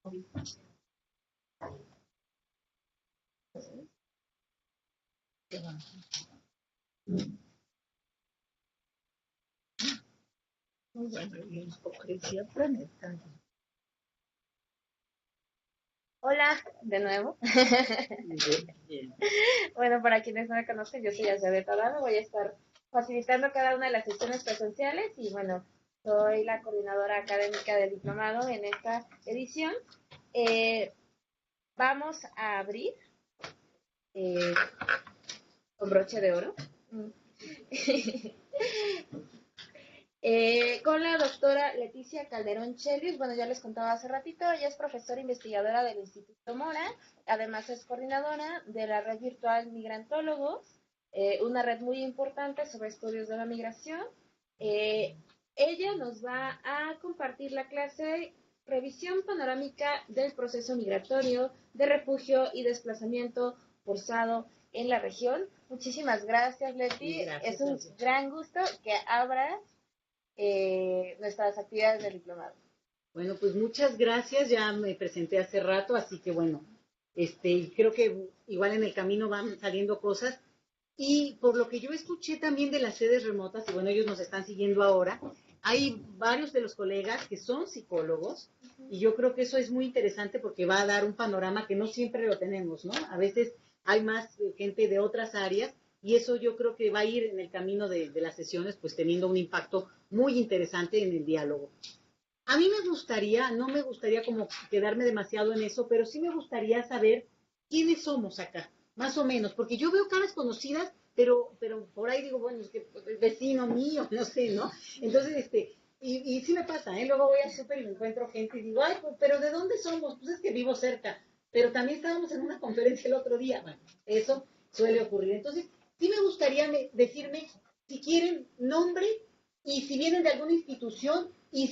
Muy bueno, y hipocresía planetaria. Hola, de nuevo. Bueno, para quienes no me conocen, yo soy Elizabeth Adame, voy a estar facilitando cada una de las sesiones presenciales y bueno, soy la coordinadora académica del diplomado en esta edición. Vamos a abrir con broche de oro. Con la doctora Leticia Calderón Chelis. Bueno, ya les contaba hace ratito, ella es profesora investigadora del Instituto Mora, además es coordinadora de la red virtual Migrantólogos, una red muy importante sobre estudios de la migración. Ella nos va a compartir la clase Revisión panorámica del proceso migratorio de refugio y desplazamiento forzado en la región. Muchísimas gracias, Leti. Es un gran gusto que abras nuestras actividades del diplomado. Bueno, pues muchas gracias, ya me presenté hace rato, así que bueno, creo que igual en el camino van saliendo cosas, y por lo que yo escuché también de las sedes remotas, y bueno, ellos nos están siguiendo ahora, hay varios de los colegas que son psicólogos, y yo creo que eso es muy interesante porque va a dar un panorama que no siempre lo tenemos, ¿no? A veces hay más gente de otras áreas, y eso yo creo que va a ir en el camino de las sesiones, pues teniendo un impacto muy interesante en el diálogo. A mí me gustaría, no me gustaría como quedarme demasiado en eso, pero sí me gustaría saber quiénes somos acá, más o menos, porque yo veo caras conocidas, pero por ahí digo, bueno, es que vecino mío, no sé, ¿no? Entonces, y sí me pasa, ¿eh? Luego voy al súper y me encuentro gente y digo, ay, pero ¿de dónde somos? Pues es que vivo cerca, pero también estábamos en una conferencia el otro día, bueno, eso suele ocurrir. Entonces, sí me gustaría decirme, si quieren, nombre y si vienen de alguna institución y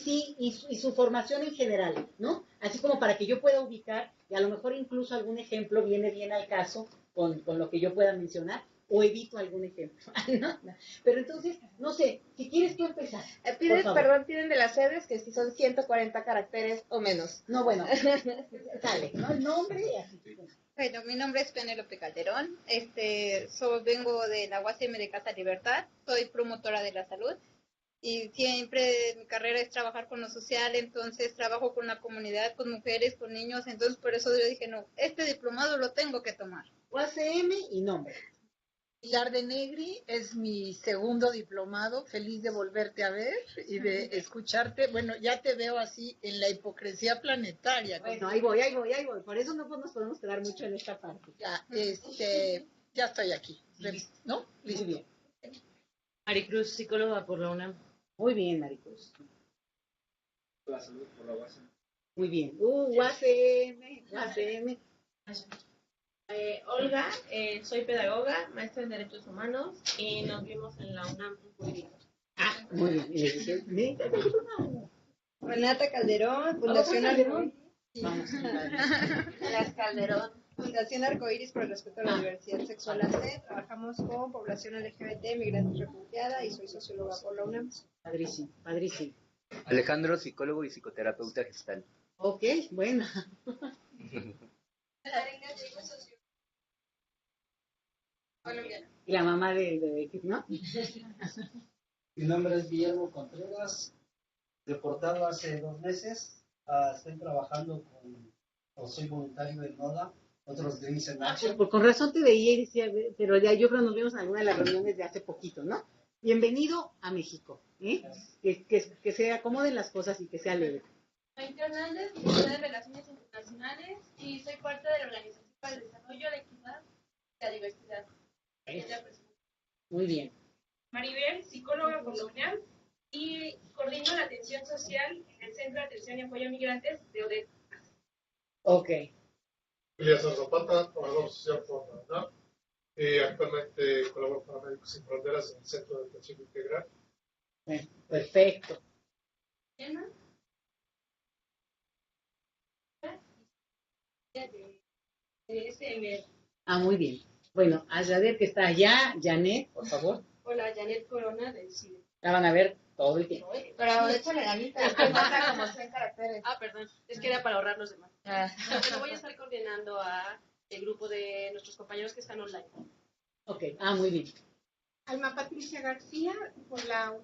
su formación en general, ¿no? Así como para que yo pueda ubicar, y a lo mejor incluso algún ejemplo viene bien al caso con lo que yo pueda mencionar, o evito algún ejemplo. ¿No? Pero entonces, no sé, si quieres tú empezar. Piden de las sedes que si son 140 caracteres o menos. No, bueno, sale, ¿no? El nombre y así. Bueno, mi nombre es Penélope Calderón, vengo de la UASM de Casa Libertad, soy promotora de la salud y siempre mi carrera es trabajar con lo social, entonces trabajo con la comunidad, con mujeres, con niños, entonces por eso yo dije, no, este diplomado lo tengo que tomar. UASM y nombre. Pilar de Negri, es mi segundo diplomado, feliz de volverte a ver y de escucharte. Bueno, ya te veo así en la hipocresía planetaria. Bueno, ahí voy, por eso no nos podemos quedar mucho en esta parte. Ya, ya estoy aquí, ¿no? Listo. Muy bien. Maricruz, psicóloga por la UNAM. Muy bien, Maricruz. La salud por la UASM. Muy bien. UASM. Olga, soy pedagoga, maestra en Derechos Humanos y nos vimos en la UNAM un poquito. Ah, muy bien. Renata Calderón, Fundación Arcoíris. Vamos. Las Calderón. Fundación Arcoíris por el respeto a la diversidad sexual AC. Trabajamos con población LGBT, migrantes refugiada y soy socióloga por la UNAM. Padrísimo, padrísimo. Alejandro, psicólogo y psicoterapeuta gestal. Ok, bueno. Y la mamá de ¿no? Mi nombre es Guillermo Contreras, deportado hace 2 meses. Estoy trabajando soy voluntario en NODA, otros Dreams in Action. Con razón te veía y decía, pero ya yo creo que nos vimos en alguna de las reuniones de hace poquito, ¿no? Bienvenido a México, ¿eh? Que se acomoden las cosas y que sea leve. Maite Hernández, directora de Relaciones Internacionales, y soy parte de la Organización para el Desarrollo, la Equidad y la Diversidad. Muy bien. Maribel, psicóloga por la UNAM, y coordino la atención social en el Centro de Atención y Apoyo a Migrantes de ODET. Ok. Elías Zapata, trabajador social por la UNAM. Actualmente colaboro para Médicos Sin Fronteras en el Centro de Atención Integral. Perfecto. Muy bien. Bueno, a Janet que está allá, Janet, por favor. Hola, Janet Corona del CIDE. La van a ver todo el tiempo. Pero échale ganita, es que falta como 100 caracteres. Ah, perdón, es que era para ahorrar los demás. Ah. Pero voy a estar coordinando a el grupo de nuestros compañeros que están online. Ok, muy bien. Alma Patricia García, por la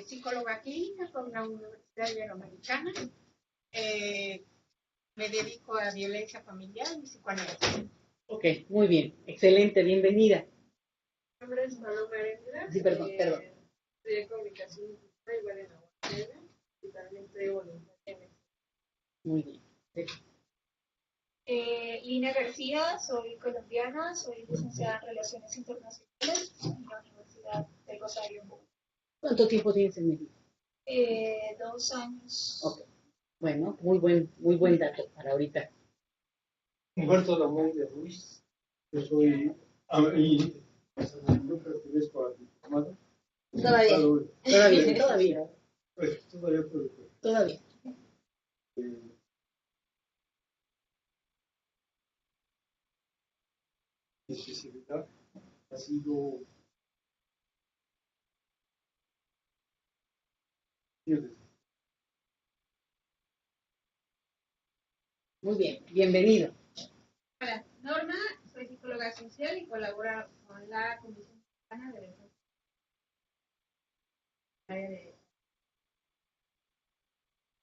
psicóloga clínica por la Universidad Iberoamericana. Me dedico a violencia familiar y psicoanálisis. Ok, muy bien, excelente, bienvenida. Mi nombre es Paloma Heréndira. Sí, perdón. Estudié comunicación igual en la UAM y también soy voluntaria. Muy bien. Lina García, soy colombiana, soy licenciada en Relaciones Internacionales en la Universidad del Rosario. ¿Cuánto tiempo tienes en México? 2 años. Ok, bueno, muy buen dato para ahorita. Humberto Ramón de Ruiz, yo soy no pertenezco al diplomado. Todavía. Pues todavía. Todavía. Mi especialidad ha sido muy bien, bienvenido. Hola, Norma, soy psicóloga social y colaboro con la Comisión Mexicana de Defensa.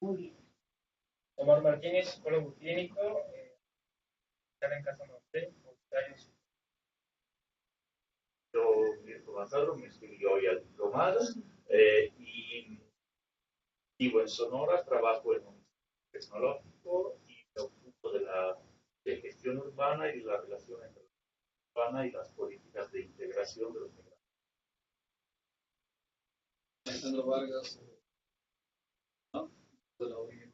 Muy bien. Omar Martínez, psicólogo clínico, en Casa Norte, voluntarios. Yo, Mirko Gonzalo, me inscribí hoy al diplomado y vivo en Sonora, trabajo en un tecnológico y me ocupo de gestión urbana y de la relación entre la urbana y las políticas de integración de los migrantes. Alejandro Vargas, de la ONG.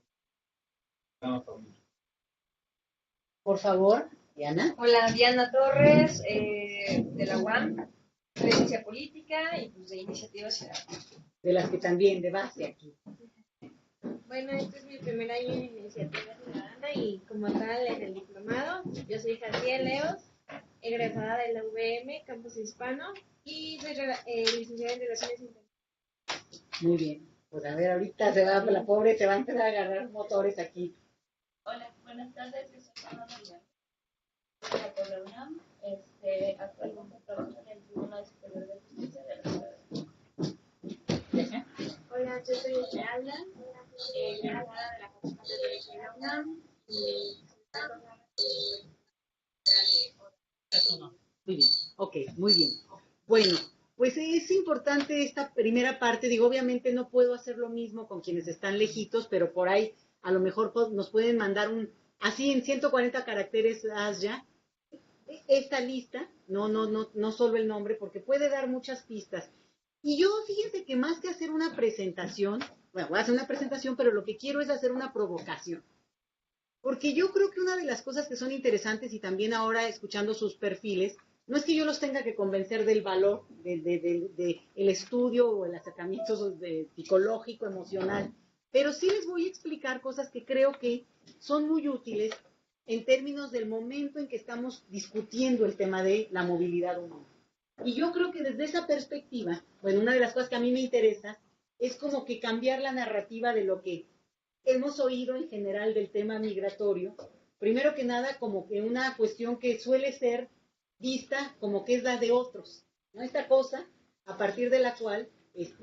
Por favor, Diana. Hola, Diana Torres, de la UAM, de Ciencia Política y pues de Iniciativa Ciudadana. De las que también, de base aquí. Bueno, este es mi primer año en Iniciativa Ciudadana y como tal en el diplomado, yo soy Jaciel Leos, egresada de la UVM, Campus Hispano, y soy licenciada en Relaciones Internacionales. Muy bien. Pues a ver, ahorita la pobre se va a empezar a agarrar motores aquí. Hola, buenas tardes, yo soy Ana María. Por la UNAM, actualmente trabajo en el Tribunal Superior de Justicia de la Ciudad de México. Hola, yo soy Esmeralda, graduada de la Facultad de Derecho de la UNAM y Muy bien, ok, muy bien. Bueno, pues es importante esta primera parte, digo, obviamente no puedo hacer lo mismo con quienes están lejitos, pero por ahí a lo mejor nos pueden mandar así en 140 caracteres ya, esta lista, no solo el nombre, porque puede dar muchas pistas. Y yo, fíjense que más que hacer una presentación, bueno, voy a hacer una presentación, pero lo que quiero es hacer una provocación. Porque yo creo que una de las cosas que son interesantes, y también ahora escuchando sus perfiles, no es que yo los tenga que convencer del valor del estudio o el acercamiento psicológico, emocional, pero sí les voy a explicar cosas que creo que son muy útiles en términos del momento en que estamos discutiendo el tema de la movilidad humana. Y yo creo que desde esa perspectiva, bueno, una de las cosas que a mí me interesa es como que cambiar la narrativa de lo que hemos oído en general del tema migratorio, primero que nada como que una cuestión que suele ser vista como que es la de otros, ¿no? Esta cosa a partir de la cual,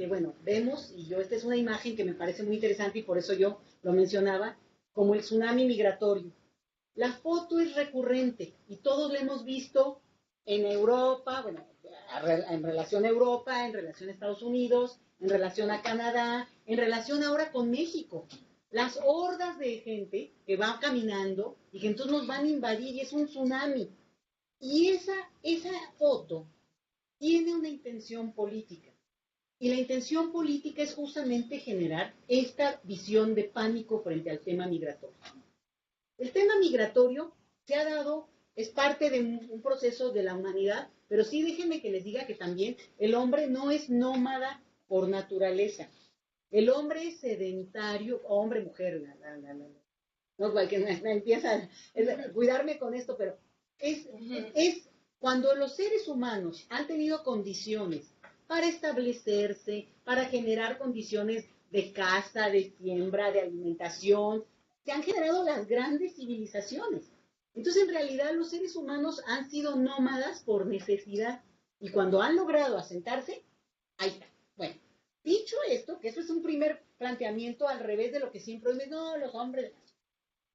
bueno, vemos, y esta es una imagen que me parece muy interesante y por eso yo lo mencionaba, como el tsunami migratorio. La foto es recurrente y todos la hemos visto en Europa, bueno, en relación a Europa, en relación a Estados Unidos, en relación a Canadá, en relación ahora con México. Las hordas de gente que va caminando y que entonces nos van a invadir y es un tsunami. Y esa foto tiene una intención política. Y la intención política es justamente generar esta visión de pánico frente al tema migratorio. El tema migratorio se ha dado, es parte de un proceso de la humanidad, pero sí déjenme que les diga que también el hombre no es nómada por naturaleza. El hombre es sedentario, hombre, mujer, no, que me empieza a cuidarme con esto, pero es cuando los seres humanos han tenido condiciones para establecerse, para generar condiciones de caza, de siembra, de alimentación. Se han generado las grandes civilizaciones. Entonces, en realidad, los seres humanos han sido nómadas por necesidad. Y cuando han logrado asentarse, ahí está. Bueno, dicho esto, que eso es un primer planteamiento al revés de lo que siempre oímos, no, los hombres.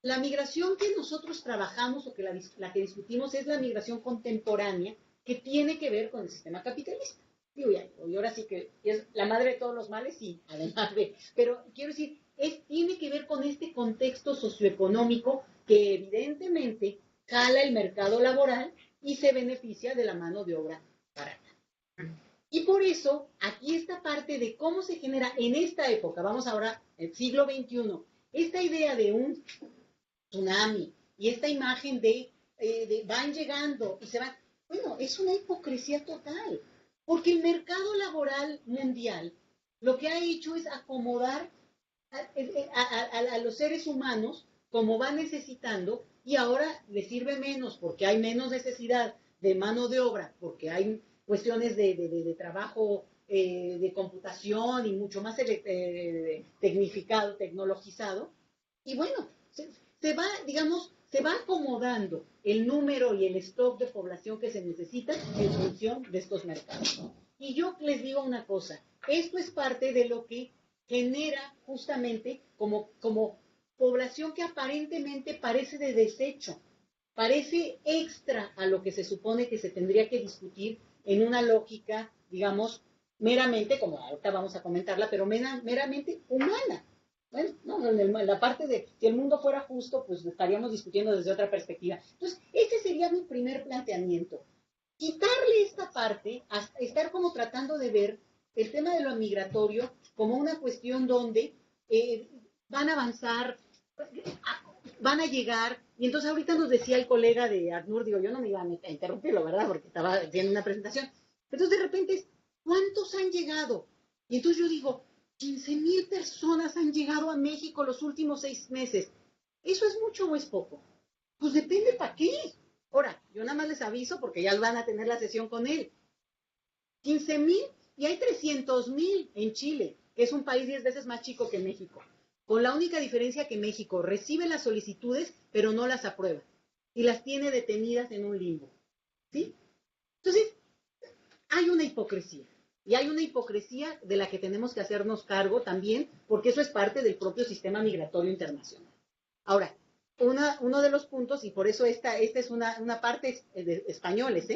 La migración que nosotros trabajamos o que la que discutimos es la migración contemporánea que tiene que ver con el sistema capitalista. Digo, ya, y ahora sí que es la madre de todos los males, sí, además de... Pero quiero decir, tiene que ver con este contexto socioeconómico que evidentemente jala el mercado laboral y se beneficia de la mano de obra barata. Y por eso, aquí esta parte de cómo se genera en esta época, vamos ahora, el siglo XXI, esta idea de un tsunami y esta imagen de van llegando y se van, bueno, es una hipocresía total, porque el mercado laboral mundial lo que ha hecho es acomodar a los seres humanos como va necesitando y ahora le sirve menos porque hay menos necesidad de mano de obra, porque hay cuestiones de trabajo de computación y mucho más tecnificado, tecnologizado. Y bueno, se va, digamos, se va acomodando el número y el stock de población que se necesita en función de estos mercados. Y yo les digo una cosa, esto es parte de lo que genera justamente como población que aparentemente parece de desecho, parece extra a lo que se supone que se tendría que discutir en una lógica, digamos, meramente, como ahorita vamos a comentarla, pero meramente humana. Bueno, no, en la parte de si el mundo fuera justo, pues estaríamos discutiendo desde otra perspectiva. Entonces, ese sería mi primer planteamiento. Quitarle esta parte, estar como tratando de ver el tema de lo migratorio como una cuestión donde van a avanzar, van a llegar, y entonces ahorita nos decía el colega de ACNUR, digo, yo no me iba a interrumpirlo, ¿verdad? Porque estaba haciendo una presentación. Entonces, de repente, ¿cuántos han llegado? Y entonces yo digo, 15,000 personas han llegado a México los últimos 6 meses. ¿Eso es mucho o es poco? Pues depende para qué. Ahora, yo nada más les aviso porque ya van a tener la sesión con él. 15,000 y hay 300,000 en Chile, que es un país 10 veces más chico que México. Con la única diferencia que México recibe las solicitudes, pero no las aprueba. Y las tiene detenidas en un limbo. ¿Sí? Entonces, hay una hipocresía. Y hay una hipocresía de la que tenemos que hacernos cargo también, porque eso es parte del propio sistema migratorio internacional. Ahora, uno de los puntos, y por eso esta es una parte de españoles,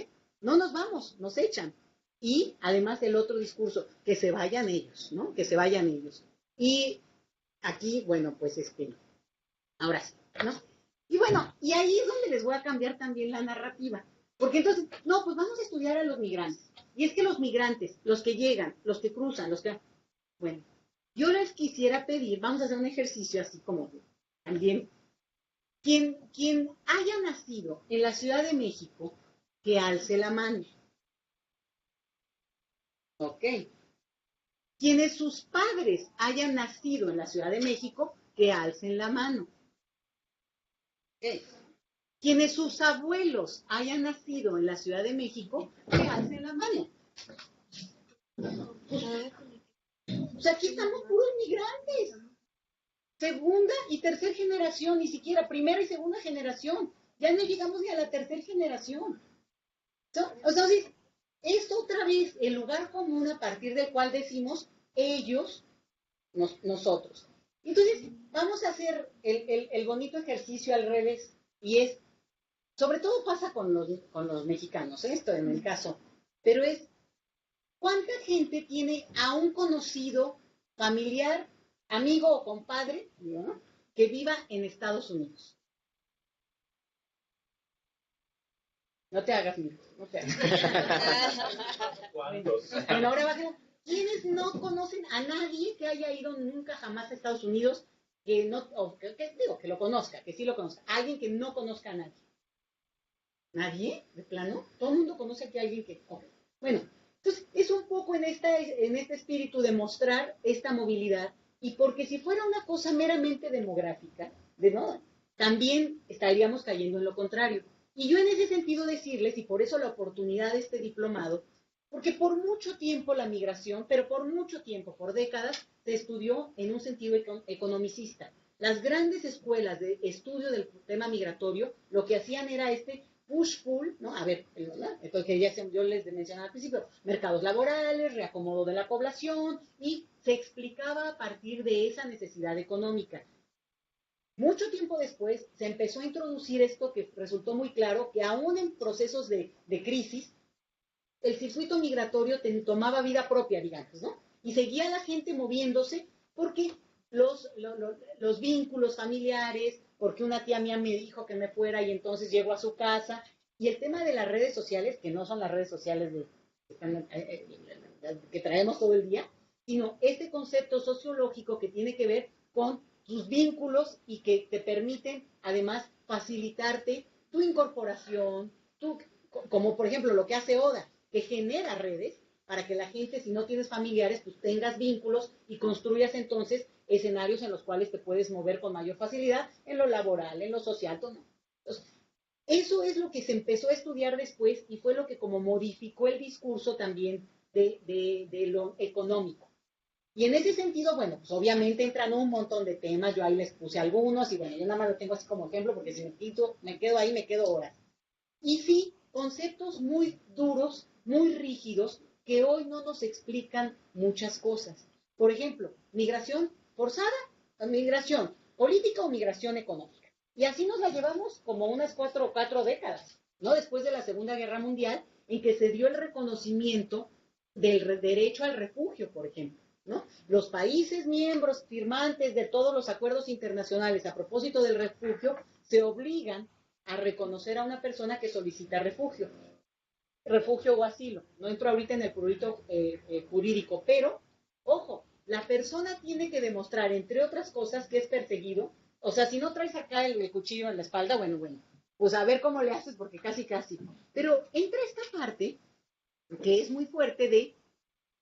no nos vamos, nos echan. Y además el otro discurso, que se vayan ellos, ¿no? Que se vayan ellos. Y aquí, bueno, pues ahora sí, ¿no? Y bueno, y ahí es donde les voy a cambiar también la narrativa. Porque entonces, no, pues vamos a estudiar a los migrantes. Y es que los migrantes, los que llegan, los que cruzan, bueno, yo les quisiera pedir, vamos a hacer un ejercicio así como también, quien haya nacido en la Ciudad de México, que alce la mano. Ok. Quienes sus padres hayan nacido en la Ciudad de México, que alcen la mano. Ok. Quienes sus abuelos hayan nacido en la Ciudad de México, que alcen la mano. O sea, aquí estamos puros migrantes. Segunda y tercera generación, ni siquiera primera y segunda generación. Ya no llegamos ni a la tercera generación. Entonces, es otra vez el lugar común a partir del cual decimos ellos, nosotros. Entonces, vamos a hacer el bonito ejercicio al revés, y es, sobre todo pasa con los mexicanos, esto en el caso, pero es, ¿cuánta gente tiene a un conocido, familiar, amigo o compadre, ¿no?, que viva en Estados Unidos? No te hagas, mira, no te hagas. ¿Cuántos? Bueno, ahora bajen. ¿Quiénes no conocen a nadie que haya ido nunca jamás a Estados Unidos, que lo conozca, que sí lo conozca? Alguien que no conozca a nadie. ¿Nadie? ¿De plano? Todo el mundo conoce aquí a alguien que... Okay. Bueno, entonces es un poco en este espíritu de mostrar esta movilidad, y porque si fuera una cosa meramente demográfica, ¿no?, también estaríamos cayendo en lo contrario. Y yo en ese sentido decirles, y por eso la oportunidad de este diplomado, Porque por mucho tiempo la migración, pero por mucho tiempo, por décadas, se estudió en un sentido economicista. Las grandes escuelas de estudio del tema migratorio lo que hacían era este push-pull, ¿no? A ver, entonces yo les mencionaba al principio, mercados laborales, reacomodo de la población, y se explicaba a partir de esa necesidad económica. Mucho tiempo después se empezó a introducir esto que resultó muy claro, que aún en procesos de crisis, el circuito migratorio tomaba vida propia, digamos, ¿no? Y seguía la gente moviéndose porque los vínculos familiares, porque una tía mía me dijo que me fuera y entonces llego a su casa, y el tema de las redes sociales, que no son las redes sociales que traemos todo el día, sino este concepto sociológico que tiene que ver con tus vínculos y que te permiten además facilitarte tu incorporación, como por ejemplo lo que hace Oda, que genera redes para que la gente, si no tienes familiares, pues tengas vínculos y construyas entonces escenarios en los cuales te puedes mover con mayor facilidad en lo laboral, en lo social. ¿No? Entonces, eso es lo que se empezó a estudiar después y fue lo que como modificó el discurso también de lo económico. Y en ese sentido, bueno, pues obviamente entran un montón de temas, yo ahí les puse algunos y bueno, yo nada más lo tengo así como ejemplo porque si me quedo ahí, me quedo horas. Y sí, conceptos muy duros, muy rígidos, que hoy no nos explican muchas cosas. Por ejemplo, migración forzada, migración política o migración económica. Y así nos la llevamos como unas 4 décadas, ¿no? Después de la Segunda Guerra Mundial, en que se dio el reconocimiento del derecho al refugio, por ejemplo, ¿no? Los países miembros firmantes de todos los acuerdos internacionales a propósito del refugio se obligan a reconocer a una persona que solicita refugio o asilo. No entro ahorita en el prurito jurídico, pero, ojo, la persona tiene que demostrar, entre otras cosas, que es perseguido. O sea, si no traes acá el cuchillo en la espalda, bueno, pues a ver cómo le haces, porque casi. Pero entra esta parte, que es muy fuerte,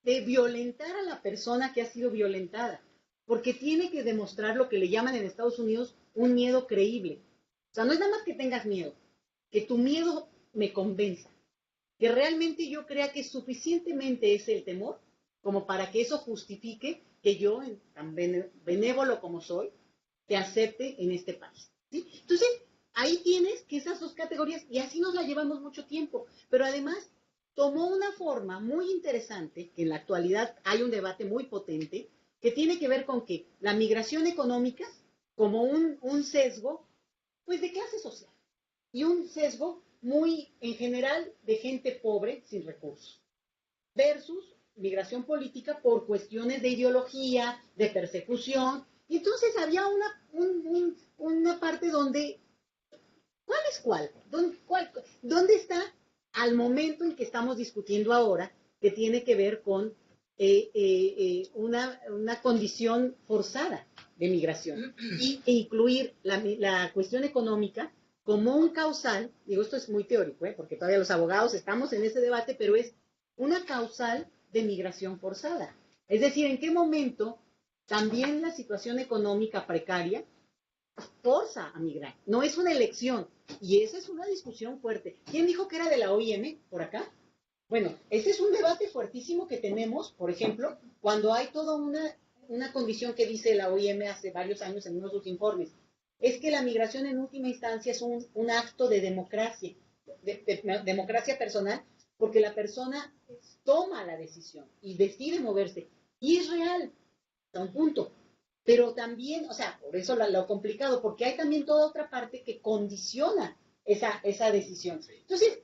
de violentar a la persona que ha sido violentada, porque tiene que demostrar lo que le llaman en Estados Unidos un miedo creíble. O sea, no es nada más que tengas miedo, que tu miedo me convenza, que realmente yo crea que suficientemente es el temor como para que eso justifique que yo, tan benévolo como soy, te acepte en este país, ¿sí? Entonces, ahí tienes que esas dos categorías, y así nos la llevamos mucho tiempo, pero además tomó una forma muy interesante, que en la actualidad hay un debate muy potente, que tiene que ver con que la migración económica, como un sesgo, pues de clase social, y un sesgo muy, en general, de gente pobre, sin recursos, versus migración política por cuestiones de ideología, de persecución, y entonces había una parte donde, ¿cuál es cuál? ¿Dónde está al momento en que estamos discutiendo ahora, que tiene que ver con una condición forzada de migración, e incluir la cuestión económica como un causal? Digo, esto es muy teórico, porque todavía los abogados estamos en ese debate, pero es una causal de migración forzada. Es decir, ¿en qué momento también la situación económica precaria forza a migrar? No es una elección, y esa es una discusión fuerte. ¿Quién dijo que era de la OIM por acá? Bueno, ese es un debate fuertísimo que tenemos, por ejemplo, cuando hay toda una condición que dice la OIM hace varios años en uno de sus informes, es que la migración en última instancia es un acto de democracia, de democracia personal, porque la persona toma la decisión y decide moverse, y es real, hasta un punto. Pero también, o sea, por eso lo complicado, porque hay también toda otra parte que condiciona esa decisión. Entonces,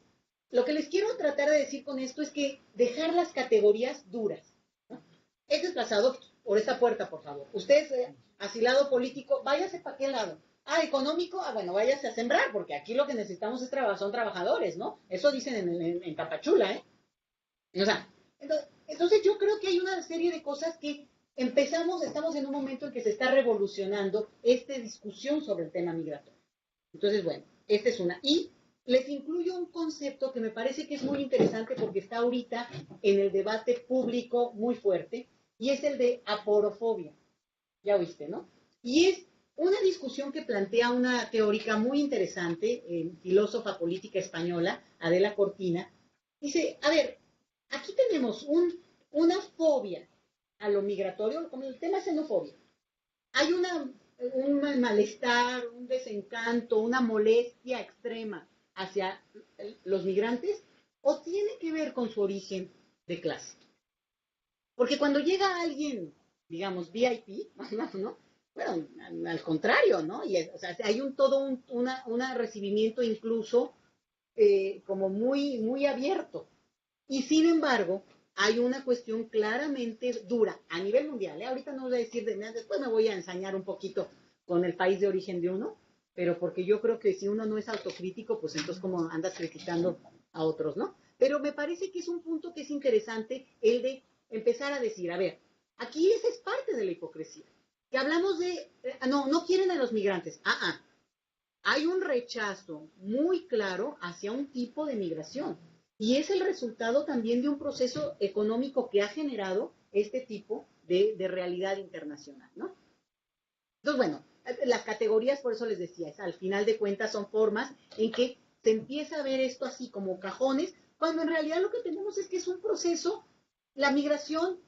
lo que les quiero tratar de decir con esto es que dejar las categorías duras, ¿no? Es desplazado por esta puerta, por favor. Usted es asilado político, váyase para qué lado. Económico, bueno, váyase a sembrar, porque aquí lo que necesitamos son trabajadores, ¿no? Eso dicen en Tapachula, ¿eh? O sea, entonces yo creo que hay una serie de cosas que estamos en un momento en que se está revolucionando esta discusión sobre el tema migratorio. Entonces, bueno, esta es una. Y les incluyo un concepto que me parece que es muy interesante porque está ahorita en el debate público muy fuerte, y es el de aporofobia. Ya oíste, ¿no? Y es una discusión que plantea una teórica muy interesante, filósofa política española, Adela Cortina. Dice, a ver, aquí tenemos una fobia a lo migratorio, como el tema xenofobia. Hay un malestar, un desencanto, una molestia extrema hacia los migrantes, o tiene que ver con su origen de clase. Porque cuando llega alguien, digamos, VIP, ¿no? Bueno, al contrario, ¿no? O sea, hay un recibimiento incluso como muy, muy abierto. Y sin embargo, hay una cuestión claramente dura a nivel mundial. Ahorita no voy a decir de nada, después me voy a ensañar un poquito con el país de origen de uno, pero porque yo creo que si uno no es autocrítico, pues entonces como andas criticando a otros, ¿no? Pero me parece que es un punto que es interesante el de empezar a decir, a ver, aquí esa es parte de la hipocresía, que hablamos de, no quieren a los migrantes, hay un rechazo muy claro hacia un tipo de migración, y es el resultado también de un proceso económico que ha generado este tipo de realidad internacional, ¿no? Entonces, bueno, las categorías, por eso les decía, al final de cuentas son formas en que se empieza a ver esto así como cajones, cuando en realidad lo que tenemos es que es un proceso, la migración,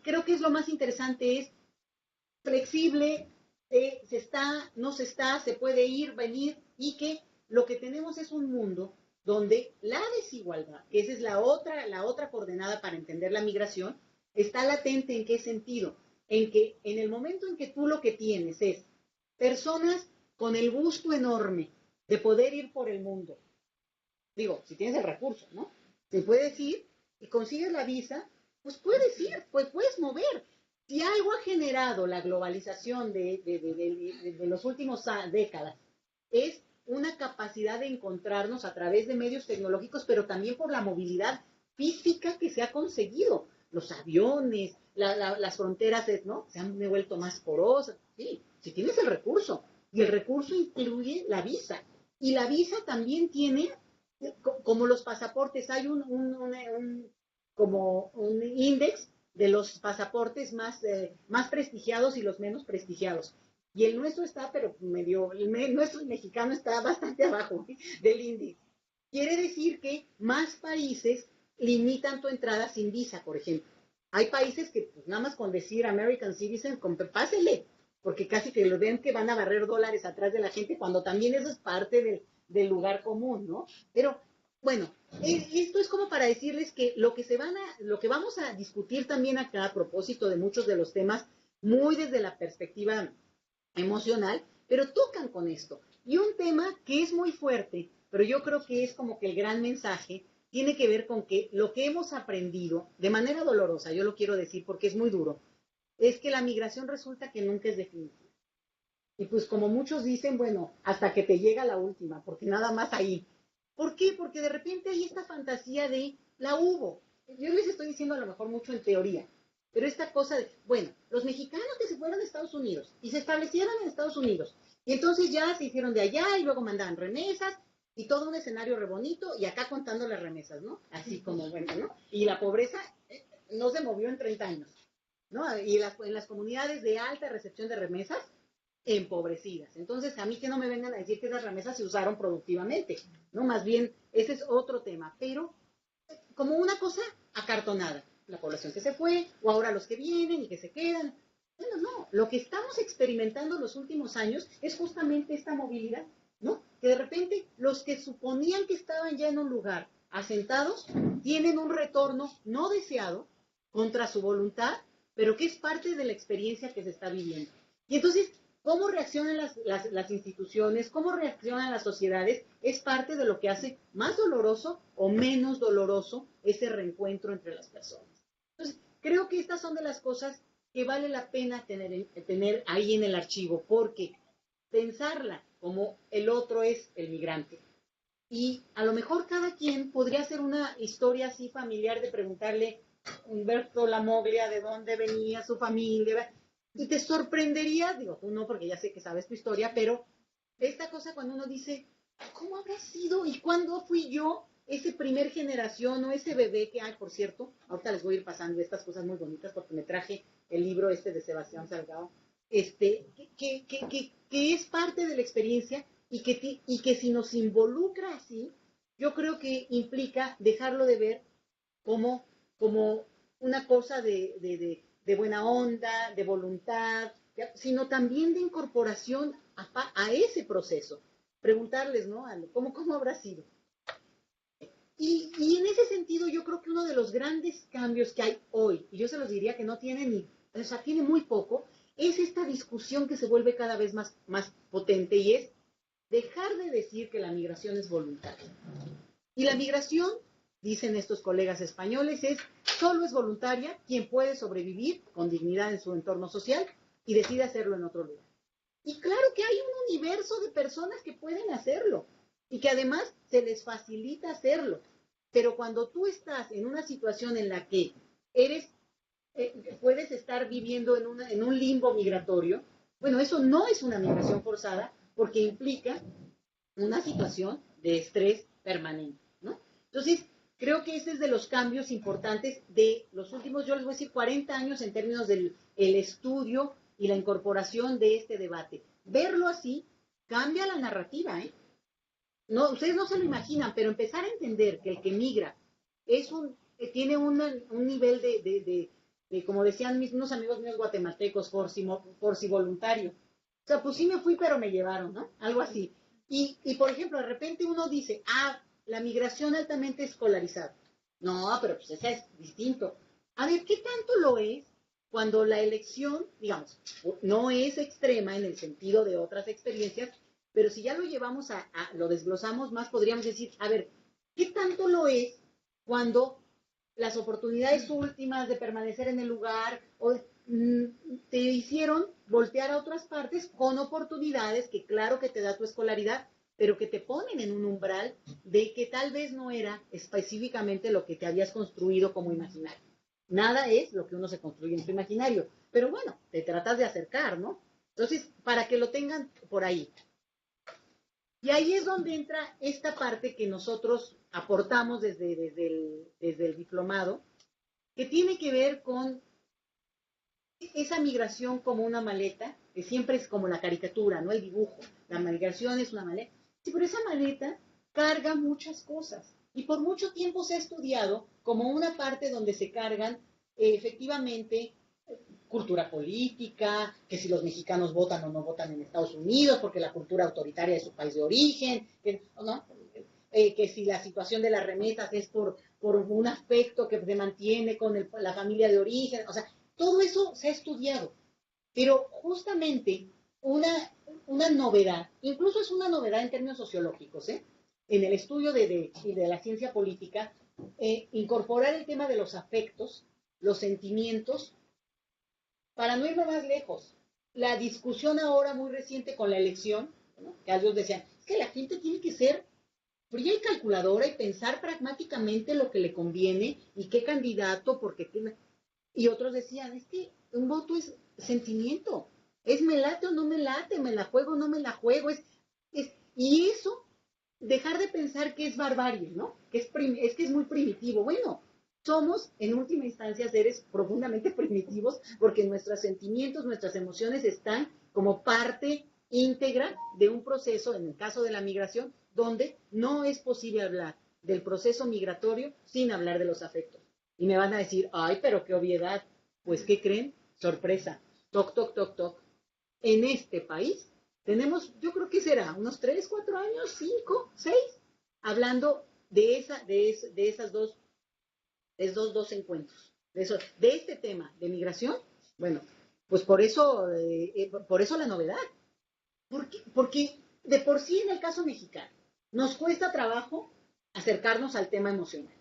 creo que es lo más interesante, es flexible, se está, no se está, se puede ir, venir, y que lo que tenemos es un mundo donde la desigualdad, que esa es la otra coordenada para entender la migración, está latente. ¿En qué sentido? En que en el momento en que tú lo que tienes es personas con el gusto enorme de poder ir por el mundo, digo, si tienes el recurso, ¿no? Te puedes ir y consigues la visa, pues puedes ir, pues puedes mover. Si algo ha generado la globalización de los últimos décadas, es una capacidad de encontrarnos a través de medios tecnológicos, pero también por la movilidad física que se ha conseguido. Los aviones, las fronteras, ¿no? Se han vuelto más porosas. Sí, si tienes el recurso. Y el recurso incluye la visa. Y la visa también tiene, como los pasaportes, hay como un índice de los pasaportes más prestigiados y los menos prestigiados. Y el nuestro está, pero nuestro mexicano está bastante abajo del índice. Quiere decir que más países limitan tu entrada sin visa, por ejemplo. Hay países que pues, nada más con decir American Citizen, pásele, porque casi que lo ven que van a barrer dólares atrás de la gente, cuando también eso es parte del lugar común, ¿no? Pero, bueno, esto es como para decirles que lo que vamos a discutir también acá, a propósito de muchos de los temas, muy desde la perspectiva emocional, pero tocan con esto. Y un tema que es muy fuerte, pero yo creo que es como que el gran mensaje, tiene que ver con que lo que hemos aprendido, de manera dolorosa, yo lo quiero decir porque es muy duro, es que la migración resulta que nunca es definitiva. Y pues como muchos dicen, bueno, hasta que te llega la última, porque nada más ahí. ¿Por qué? Porque de repente hay esta fantasía de la hubo. Yo les estoy diciendo a lo mejor mucho en teoría, pero esta cosa de, bueno, los mexicanos que se fueron a Estados Unidos y se establecieron en Estados Unidos, y entonces ya se hicieron de allá y luego mandaban remesas y todo un escenario re bonito y acá contando las remesas, ¿no? Así como, bueno, ¿no? Y la pobreza no se movió en 30 años, ¿no? Y en las comunidades de alta recepción de remesas, empobrecidas. Entonces, a mí que no me vengan a decir que esas remesas se usaron productivamente, ¿no? Más bien, ese es otro tema, pero como una cosa acartonada. La población que se fue, o ahora los que vienen y que se quedan. Bueno, no, lo que estamos experimentando los últimos años es justamente esta movilidad, ¿no? Que de repente los que suponían que estaban ya en un lugar asentados, tienen un retorno no deseado, contra su voluntad, pero que es parte de la experiencia que se está viviendo. Y entonces, ¿cómo reaccionan las instituciones? ¿Cómo reaccionan las sociedades? Es parte de lo que hace más doloroso o menos doloroso ese reencuentro entre las personas. Entonces, creo que estas son de las cosas que vale la pena tener ahí en el archivo, porque pensarla como el otro es el migrante. Y a lo mejor cada quien podría hacer una historia así familiar de preguntarle a Umberto Lamoglia de dónde venía su familia, y te sorprendería, digo, tú no, porque ya sé que sabes tu historia, pero esta cosa cuando uno dice, ¿cómo habrá sido y cuándo fui yo ese primer generación o ese bebé que hay, por cierto? Ahorita les voy a ir pasando estas cosas muy bonitas porque me traje el libro de Sebastián Salgado, que es parte de la experiencia y que si nos involucra así, yo creo que implica dejarlo de ver como como una cosa de buena onda, de voluntad, sino también de incorporación a ese proceso. Preguntarles, ¿no? ¿Cómo habrá sido? Y en ese sentido yo creo que uno de los grandes cambios que hay hoy, y yo se los diría que no tiene tiene muy poco, es esta discusión que se vuelve cada vez más potente, y es dejar de decir que la migración es voluntaria. Y la migración, dicen estos colegas españoles, solo es voluntaria quien puede sobrevivir con dignidad en su entorno social y decide hacerlo en otro lugar. Y claro que hay un universo de personas que pueden hacerlo y que además se les facilita hacerlo. Pero cuando tú estás en una situación en la que puedes estar viviendo en un limbo migratorio, bueno, eso no es una migración forzada porque implica una situación de estrés permanente, ¿no? Entonces, creo que ese es de los cambios importantes de los últimos, yo les voy a decir, 40 años en términos del estudio y la incorporación de este debate. Verlo así cambia la narrativa, ¿eh? No, ustedes no se lo imaginan, pero empezar a entender que el que migra tiene un nivel de como decían unos amigos míos guatemaltecos, forci voluntario. O sea, pues sí me fui, pero me llevaron, ¿no? Algo así. Y por ejemplo, de repente uno dice, la migración altamente escolarizada. No, pero pues ese es distinto. A ver, ¿qué tanto lo es cuando la elección, digamos, no es extrema en el sentido de otras experiencias, pero si ya lo llevamos lo desglosamos más, podríamos decir, a ver, ¿qué tanto lo es cuando las oportunidades últimas de permanecer en el lugar te hicieron voltear a otras partes con oportunidades que claro que te da tu escolaridad, pero que te ponen en un umbral de que tal vez no era específicamente lo que te habías construido como imaginario? Nada es lo que uno se construye en su imaginario, pero bueno, te tratas de acercar, ¿no? Entonces, para que lo tengan por ahí. Y ahí es donde entra esta parte que nosotros aportamos desde el diplomado, que tiene que ver con esa migración como una maleta, que siempre es como la caricatura, ¿no? El dibujo. La migración es una maleta. Sí, pero esa maleta carga muchas cosas. Y por mucho tiempo se ha estudiado como una parte donde se cargan efectivamente cultura política, que si los mexicanos votan o no votan en Estados Unidos, porque la cultura autoritaria de su país de origen, ¿no? Que si la situación de las remesas es por un aspecto que se mantiene con la familia de origen, o sea, todo eso se ha estudiado. Pero justamente una novedad, incluso es una novedad en términos sociológicos, en el estudio de la ciencia política, incorporar el tema de los afectos, los sentimientos, para no irme más lejos. La discusión ahora muy reciente con la elección, ¿no? Que algunos decían, es que la gente tiene que ser fría y calculadora y pensar pragmáticamente lo que le conviene y qué candidato, porque tiene... Y otros decían, es que un voto es sentimiento, es me late o no me late, me la juego o no me la juego, y eso, dejar de pensar que es barbarie, ¿no? Que es muy primitivo. Bueno, somos en última instancia seres profundamente primitivos porque nuestros sentimientos, nuestras emociones están como parte íntegra de un proceso, en el caso de la migración, donde no es posible hablar del proceso migratorio sin hablar de los afectos. Y me van a decir, ay, pero qué obviedad. Pues, ¿qué creen? Sorpresa. Toc, toc, toc, toc. En este país tenemos, yo creo que será unos 3, 4 años, 5, 6, hablando de esos dos encuentros. De este tema de migración, bueno, pues por eso la novedad. Porque de por sí en el caso mexicano nos cuesta trabajo acercarnos al tema emocional.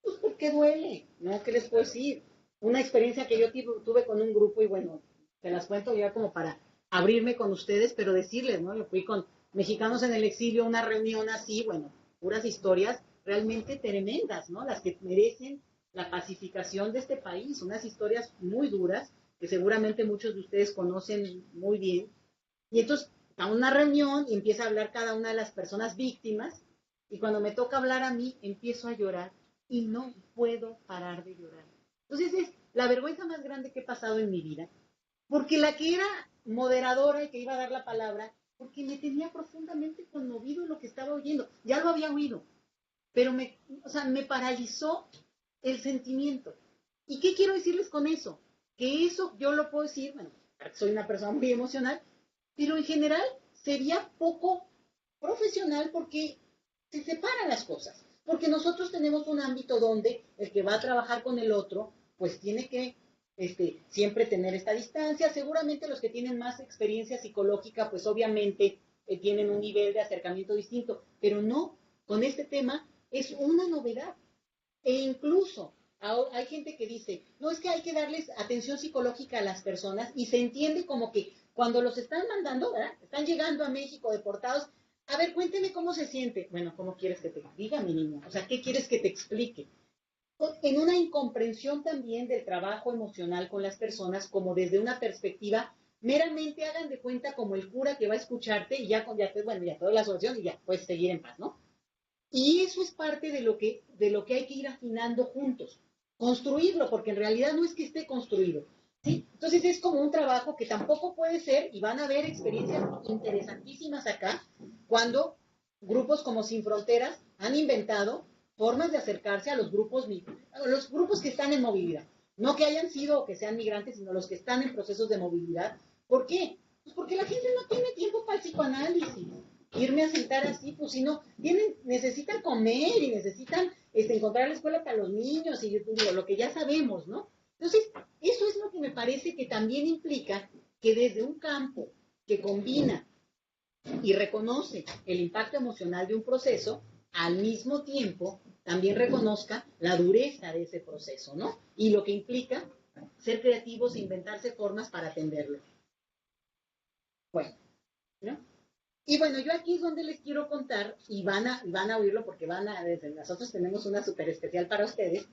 Pues porque duele, ¿no? ¿Qué les puedo decir? Una experiencia que yo tuve con un grupo y bueno, te las cuento ya como para abrirme con ustedes, pero decirles, ¿no? Yo fui con mexicanos en el exilio, una reunión así, bueno, puras historias realmente tremendas, ¿no? Las que merecen la pacificación de este país, unas historias muy duras que seguramente muchos de ustedes conocen muy bien. Y entonces, a una reunión y empieza a hablar cada una de las personas víctimas y cuando me toca hablar a mí, empiezo a llorar y no puedo parar de llorar. Entonces es la vergüenza más grande que he pasado en mi vida, porque la que era moderadora y que iba a dar la palabra, porque me tenía profundamente conmovido lo que estaba oyendo. Ya lo había oído, pero me paralizó el sentimiento. ¿Y qué quiero decirles con eso? Que eso yo lo puedo decir, bueno, soy una persona muy emocional, pero en general sería poco profesional porque se separan las cosas. Porque nosotros tenemos un ámbito donde el que va a trabajar con el otro, pues tiene que siempre tener esta distancia. Seguramente los que tienen más experiencia psicológica, pues obviamente tienen un nivel de acercamiento distinto, pero no, con este tema es una novedad. E incluso hay gente que dice, no, es que hay que darles atención psicológica a las personas, y se entiende como que cuando los están mandando, ¿verdad? Están llegando a México deportados, a ver, cuénteme cómo se siente. Bueno, ¿cómo quieres que te diga, mi niño? O sea, ¿qué quieres que te explique? En una incomprensión también del trabajo emocional con las personas, como desde una perspectiva meramente, hagan de cuenta, como el cura que va a escucharte y ya toda la solución y ya puedes seguir en paz, ¿no? Y eso es parte de lo que hay que ir afinando juntos, construirlo, porque en realidad no es que esté construido, ¿sí? Entonces es como un trabajo que tampoco puede ser, y van a haber experiencias interesantísimas acá, cuando grupos como Sin Fronteras han inventado formas de acercarse a los grupos que están en movilidad, no que hayan sido o que sean migrantes, sino los que están en procesos de movilidad. ¿Por qué? Pues porque la gente no tiene tiempo para el psicoanálisis. Irme a sentar así, pues si no, necesitan comer y necesitan encontrar la escuela para los niños y digo, lo que ya sabemos, ¿no? Entonces, eso es lo que me parece que también implica que desde un campo que combina y reconoce el impacto emocional de un proceso, al mismo tiempo también reconozca la dureza de ese proceso, ¿no? Y lo que implica ser creativos e inventarse formas para atenderlo. Bueno, ¿no? Y bueno, yo aquí es donde les quiero contar, y van a oírlo porque desde nosotros tenemos una súper especial para ustedes,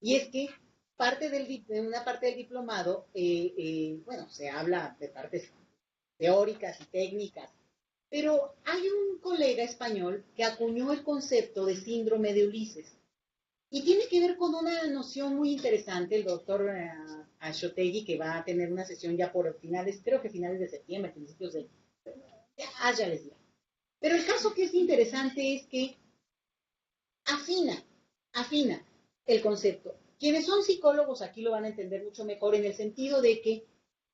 y es que en una parte del diplomado, se habla de partes teóricas y técnicas, pero hay un colega español que acuñó el concepto de síndrome de Ulises, y tiene que ver con una noción muy interesante, el doctor Ashotegui, que va a tener una sesión ya por finales de septiembre, principios de... ya les diré. Pero el caso que es interesante es que afina el concepto. Quienes son psicólogos aquí lo van a entender mucho mejor, en el sentido de que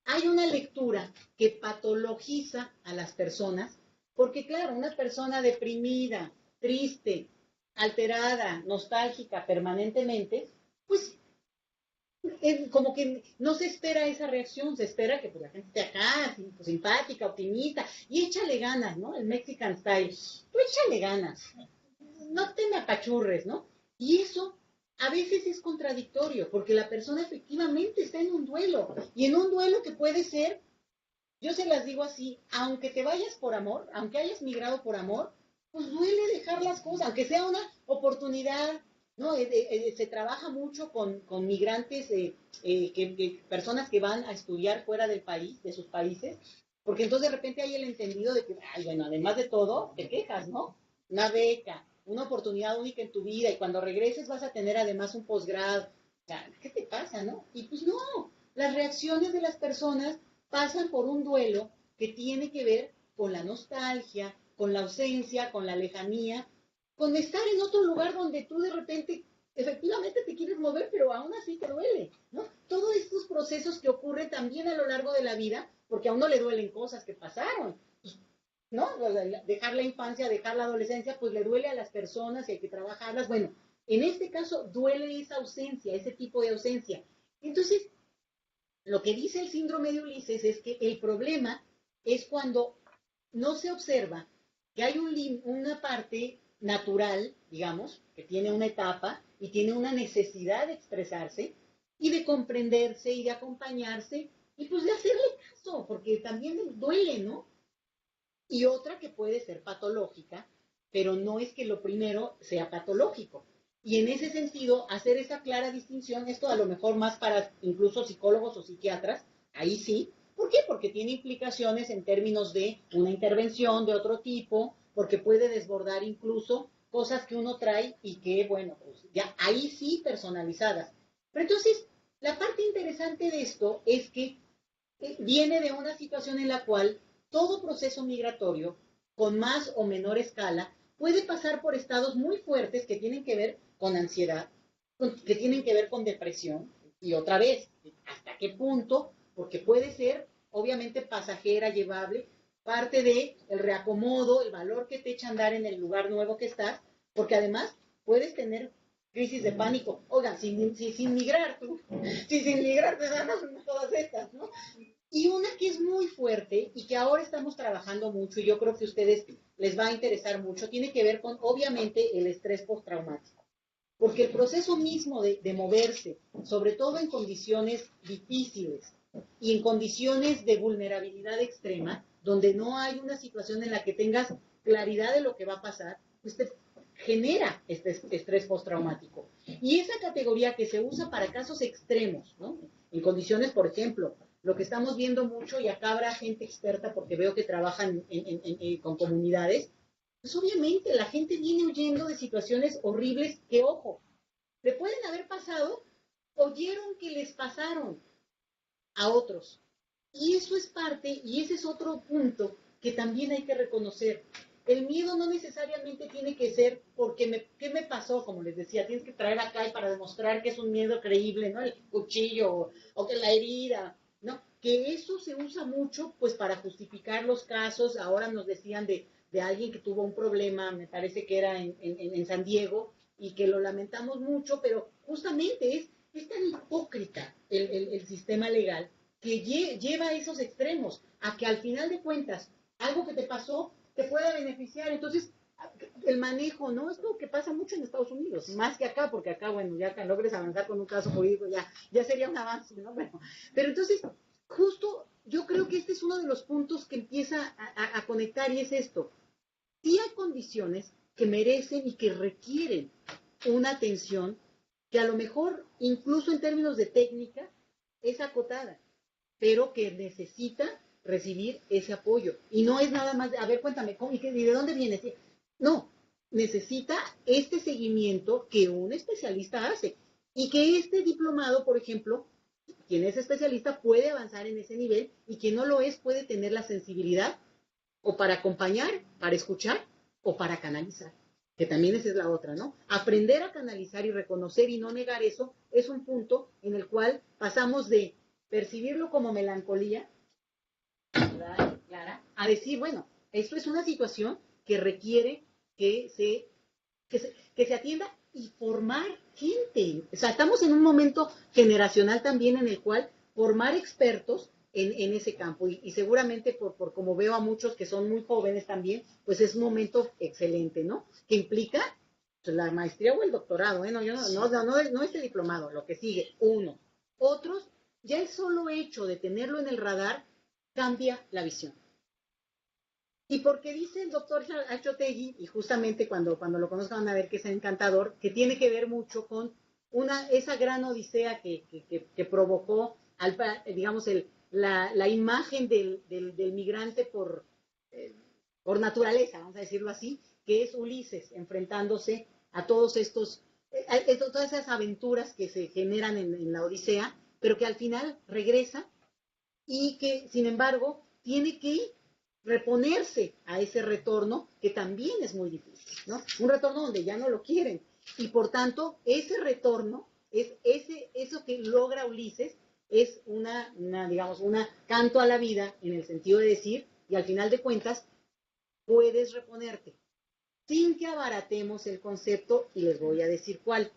hay una lectura que patologiza a las personas, porque claro, una persona deprimida, triste, alterada, nostálgica permanentemente, pues como que no se espera esa reacción, se espera que pues, la gente esté acá, simpática, optimista, y échale ganas, ¿no? El Mexican style, tú échale ganas, no te me apachurres, ¿no? Y eso a veces es contradictorio, porque la persona efectivamente está en un duelo, y en un duelo que puede ser, yo se las digo así, aunque te vayas por amor, aunque hayas migrado por amor, pues duele dejar las cosas, aunque sea una oportunidad, ¿no? Se trabaja mucho con migrantes, personas que van a estudiar fuera del país, de sus países, porque entonces de repente hay el entendido de que, además de todo, te quejas, ¿no? Una beca, una oportunidad única en tu vida, y cuando regreses vas a tener además un posgrado. O sea, ¿qué te pasa, no? Y pues no, las reacciones de las personas pasan por un duelo que tiene que ver con la nostalgia, con la ausencia, con la lejanía, con estar en otro lugar donde tú de repente efectivamente te quieres mover, pero aún así te duele, ¿no? Todos estos procesos que ocurren también a lo largo de la vida, porque a uno le duelen cosas que pasaron, ¿no? Dejar la infancia, dejar la adolescencia, pues le duele a las personas y hay que trabajarlas. Bueno, en este caso duele esa ausencia, ese tipo de ausencia. Entonces, lo que dice el síndrome de Ulises es que el problema es cuando no se observa que hay una parte natural, digamos, que tiene una etapa y tiene una necesidad de expresarse y de comprenderse y de acompañarse y pues de hacerle caso, porque también duele, ¿no? Y otra que puede ser patológica, pero no es que lo primero sea patológico. Y en ese sentido, hacer esa clara distinción, esto a lo mejor más para incluso psicólogos o psiquiatras, ahí sí. ¿Por qué? Porque tiene implicaciones en términos de una intervención de otro tipo, porque puede desbordar incluso cosas que uno trae y que, bueno, pues ya ahí sí personalizadas. Pero entonces, la parte interesante de esto es que viene de una situación en la cual todo proceso migratorio, con más o menor escala, puede pasar por estados muy fuertes que tienen que ver con ansiedad, que tienen que ver con depresión. Y otra vez, ¿hasta qué punto? Porque puede ser, obviamente, pasajera, llevable, parte de el reacomodo, el valor que te echa andar en el lugar nuevo que estás, porque además puedes tener crisis de pánico. Oigan, sin migrar tú, sin migrar te dan todas estas, ¿no? Y una que es muy fuerte y que ahora estamos trabajando mucho, y yo creo que a ustedes les va a interesar mucho, tiene que ver con, obviamente, el estrés postraumático. Porque el proceso mismo de moverse, sobre todo en condiciones difíciles y en condiciones de vulnerabilidad extrema, donde no hay una situación en la que tengas claridad de lo que va a pasar, pues te genera este estrés postraumático. Y esa categoría que se usa para casos extremos, ¿no? En condiciones, por ejemplo, lo que estamos viendo mucho, y acá habrá gente experta porque veo que trabajan con comunidades, pues obviamente la gente viene huyendo de situaciones horribles que, ojo, le pueden haber pasado, oyeron que les pasaron a otros. Y eso es parte, y ese es otro punto que también hay que reconocer. El miedo no necesariamente tiene que ser porque ¿qué me pasó? Como les decía, tienes que traer acá y para demostrar que es un miedo creíble, ¿no? El cuchillo o que la herida, ¿no? Que eso se usa mucho, pues, para justificar los casos. Ahora nos decían de alguien que tuvo un problema, me parece que era en San Diego, y que lo lamentamos mucho, pero justamente es tan hipócrita el sistema legal que lleva a esos extremos, a que al final de cuentas, algo que te pasó te pueda beneficiar. Entonces, el manejo, ¿no? Esto que pasa mucho en Estados Unidos, más que acá, porque acá, bueno, ya que logres avanzar con un caso jurídico, ya sería un avance, ¿no? Pero entonces, justo yo creo que este es uno de los puntos que empieza a conectar, y es esto. Sí hay condiciones que merecen y que requieren una atención que a lo mejor, incluso en términos de técnica, es acotada, pero que necesita recibir ese apoyo. Y no es nada más, a ver, cuéntame, ¿cómo, y de dónde viene? No, necesita este seguimiento que un especialista hace. Y que este diplomado, por ejemplo, quien es especialista puede avanzar en ese nivel, y quien no lo es puede tener la sensibilidad o para acompañar, para escuchar o para canalizar. Que también esa es la otra, ¿no? Aprender a canalizar y reconocer y no negar eso es un punto en el cual pasamos de percibirlo como melancolía, ¿verdad, Clara? A decir, bueno, esto es una situación que requiere que se atienda y formar gente. O sea, estamos en un momento generacional también en el cual formar expertos en ese campo, y seguramente por como veo a muchos que son muy jóvenes también, pues es un momento excelente, ¿no? Que implica pues, la maestría o el doctorado, ¿eh? No este diplomado, lo que sigue, uno. Otros, ya el solo hecho de tenerlo en el radar cambia la visión. Y porque dice el doctor Achotegui, y justamente cuando lo conozcan van a ver que es encantador, que tiene que ver mucho con esa gran odisea que provocó, digamos, la imagen del migrante por naturaleza, vamos a decirlo así, que es Ulises enfrentándose a todos todas esas aventuras que se generan en la odisea, pero que al final regresa y que, sin embargo, tiene que reponerse a ese retorno que también es muy difícil, ¿no? Un retorno donde ya no lo quieren. Y por tanto, ese retorno, eso que logra Ulises, es digamos, una canto a la vida en el sentido de decir, y al final de cuentas, puedes reponerte. Sin que abaratemos el concepto, y les voy a decir cuál.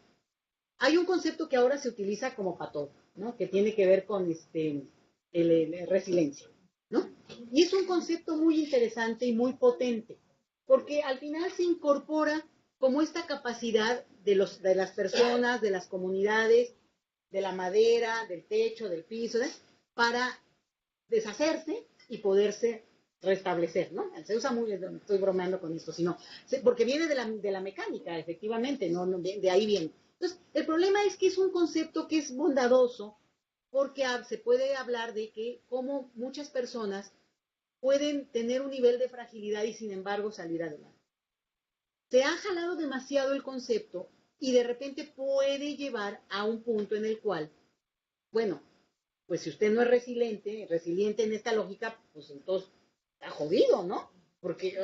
Hay un concepto que ahora se utiliza como para todo, ¿no? Que tiene que ver con el resiliencia, ¿no? Y es un concepto muy interesante y muy potente, porque al final se incorpora como esta capacidad de las personas, de las comunidades, de la madera, del techo, del piso, para deshacerse y poderse restablecer, ¿no? Se usa muy, estoy bromeando con esto, sino porque viene de la mecánica, efectivamente, no de ahí viene. Entonces, el problema es que es un concepto que es bondadoso, porque se puede hablar de que como muchas personas pueden tener un nivel de fragilidad y sin embargo salir adelante. Se ha jalado demasiado el concepto y de repente puede llevar a un punto en el cual, bueno, pues si usted no es resiliente en esta lógica, pues entonces está jodido, ¿no? Porque,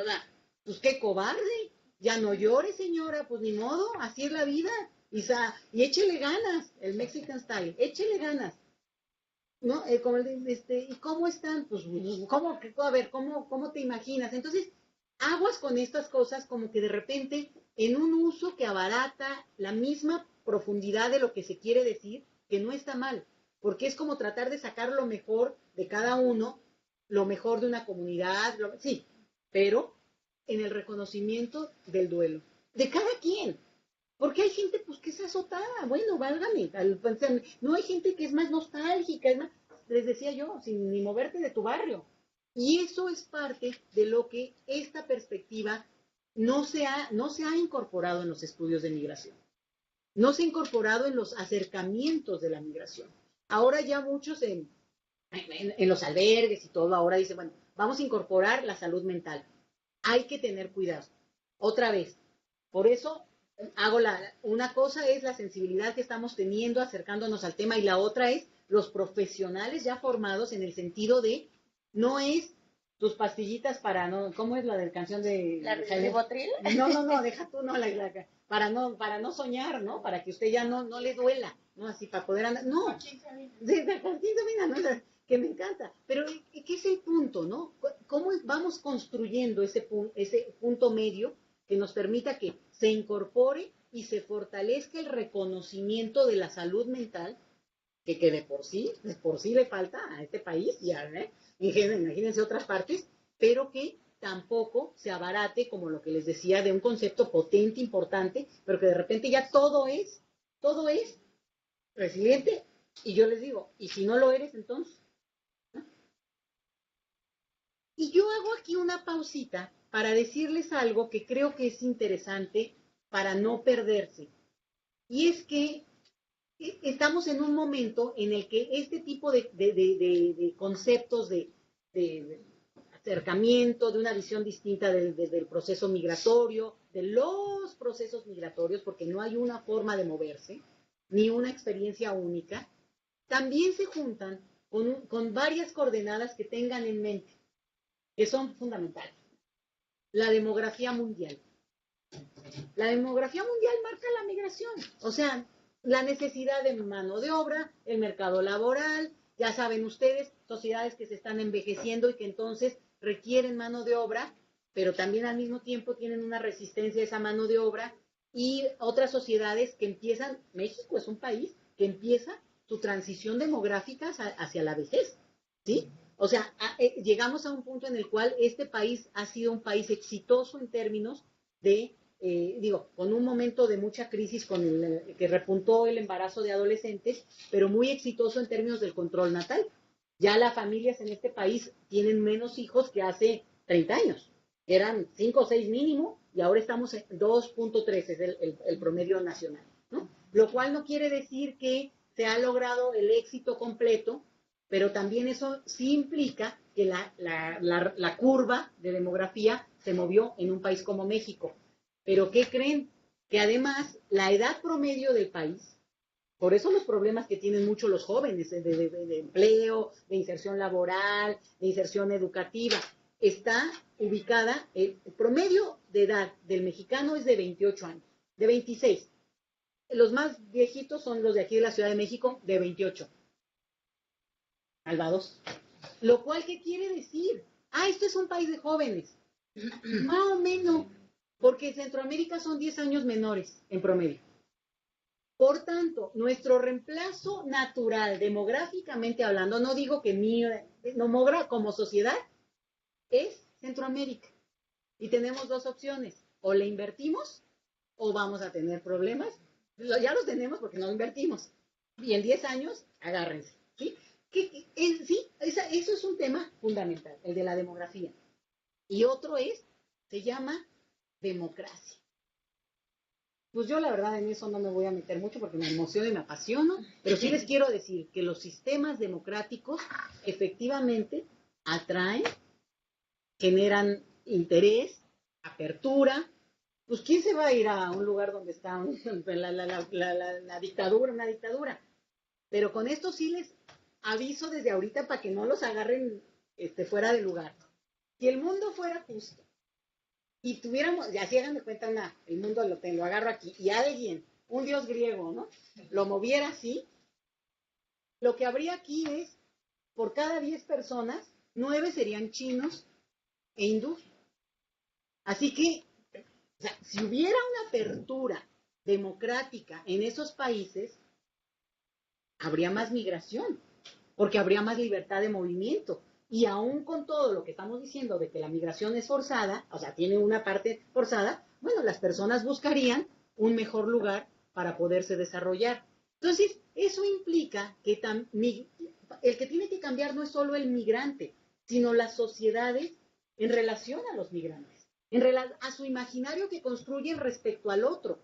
pues qué cobarde, ya no llore, señora, pues ni modo, así es la vida. y échele ganas, el Mexican Style, échele ganas. ¿No? Como ¿y cómo están? Pues, ¿cómo te imaginas? Entonces, aguas con estas cosas como que de repente, en un uso que abarata la misma profundidad de lo que se quiere decir, que no está mal, porque es como tratar de sacar lo mejor de cada uno, lo mejor de una comunidad, sí, pero en el reconocimiento del duelo, de cada quien. Porque hay gente pues que es azotada, bueno, válgame, no hay gente que es más nostálgica, les decía yo, sin ni moverte de tu barrio. Y eso es parte de lo que esta perspectiva no se ha incorporado en los estudios de migración, no se ha incorporado en los acercamientos de la migración. Ahora ya muchos en los albergues y todo, ahora dicen, bueno, vamos a incorporar la salud mental. Hay que tener cuidado. Otra vez, por eso una cosa es la sensibilidad que estamos teniendo acercándonos al tema y la otra es los profesionales ya formados en el sentido de no es tus pastillitas para no, ¿cómo es la de la canción de la ribotril? No, deja tú para no soñar, ¿no? Para que usted ya no le duela, ¿no? Así para poder andar, no. Que me encanta, pero ¿qué es el punto, no? ¿Cómo vamos construyendo ese punto medio que nos permita que se incorpore y se fortalezca el reconocimiento de la salud mental que de por sí le falta a este país, ya, imagínense otras partes, pero que tampoco se abarate, como lo que les decía, de un concepto potente, importante, pero que de repente ya todo es resiliente, y yo les digo, ¿y si no lo eres entonces? ¿No? Y yo hago aquí una pausita para decirles algo que creo que es interesante para no perderse, y es que estamos en un momento en el que este tipo de conceptos de acercamiento, de una visión distinta del proceso migratorio, de los procesos migratorios, porque no hay una forma de moverse, ni una experiencia única, también se juntan con varias coordenadas que tengan en mente, que son fundamentales. La demografía mundial. La demografía mundial marca la migración, o sea, la necesidad de mano de obra, el mercado laboral, ya saben ustedes, sociedades que se están envejeciendo y que entonces requieren mano de obra, pero también al mismo tiempo tienen una resistencia a esa mano de obra, y otras sociedades que empiezan, México es un país que empieza su transición demográfica hacia la vejez, ¿sí? O sea, llegamos a un punto en el cual este país ha sido un país exitoso en términos de con un momento de mucha crisis que repuntó el embarazo de adolescentes, pero muy exitoso en términos del control natal. Ya las familias en este país tienen menos hijos que hace 30 años. Eran 5 o 6 mínimo y ahora estamos en 2.3, es el promedio nacional, ¿no? Lo cual no quiere decir que se ha logrado el éxito completo, pero también eso sí implica que la curva de demografía se movió en un país como México. Pero ¿qué creen? Que además la edad promedio del país, por eso los problemas que tienen mucho los jóvenes de empleo, de inserción laboral, de inserción educativa, está ubicada, el promedio de edad del mexicano es de 28 años, de 26. Los más viejitos son los de aquí de la Ciudad de México, de 28. Malvados. Lo cual, ¿qué quiere decir? Esto es un país de jóvenes. Más o menos. Porque en Centroamérica son 10 años menores en promedio. Por tanto, nuestro reemplazo natural, demográficamente hablando, no digo que como sociedad, es Centroamérica. Y tenemos dos opciones, o le invertimos o vamos a tener problemas. Ya los tenemos porque no invertimos. Y en 10 años, agárrense. ¿Sí? Eso es un tema fundamental, el de la demografía. Y otro se llama democracia. Pues yo la verdad en eso no me voy a meter mucho porque me emociono y me apasiono, pero sí les quiero decir que los sistemas democráticos efectivamente atraen, generan interés, apertura. Pues ¿quién se va a ir a un lugar donde está la dictadura, una dictadura? Pero con esto sí les aviso desde ahorita para que no los agarren fuera de lugar. Si el mundo fuera justo, y tuviéramos, ya si hagan de cuenta el mundo lo agarro aquí, y alguien un dios griego, ¿no? Lo moviera así, lo que habría aquí es, por cada 10 personas, 9 serían chinos e hindúes. Así que, o sea, si hubiera una apertura democrática en esos países, habría más migración, porque habría más libertad de movimiento. Y aún con todo lo que estamos diciendo de que la migración es forzada, o sea, tiene una parte forzada, bueno, las personas buscarían un mejor lugar para poderse desarrollar. Entonces, eso implica que el que tiene que cambiar no es solo el migrante, sino las sociedades en relación a los migrantes, a su imaginario que construyen respecto al otro.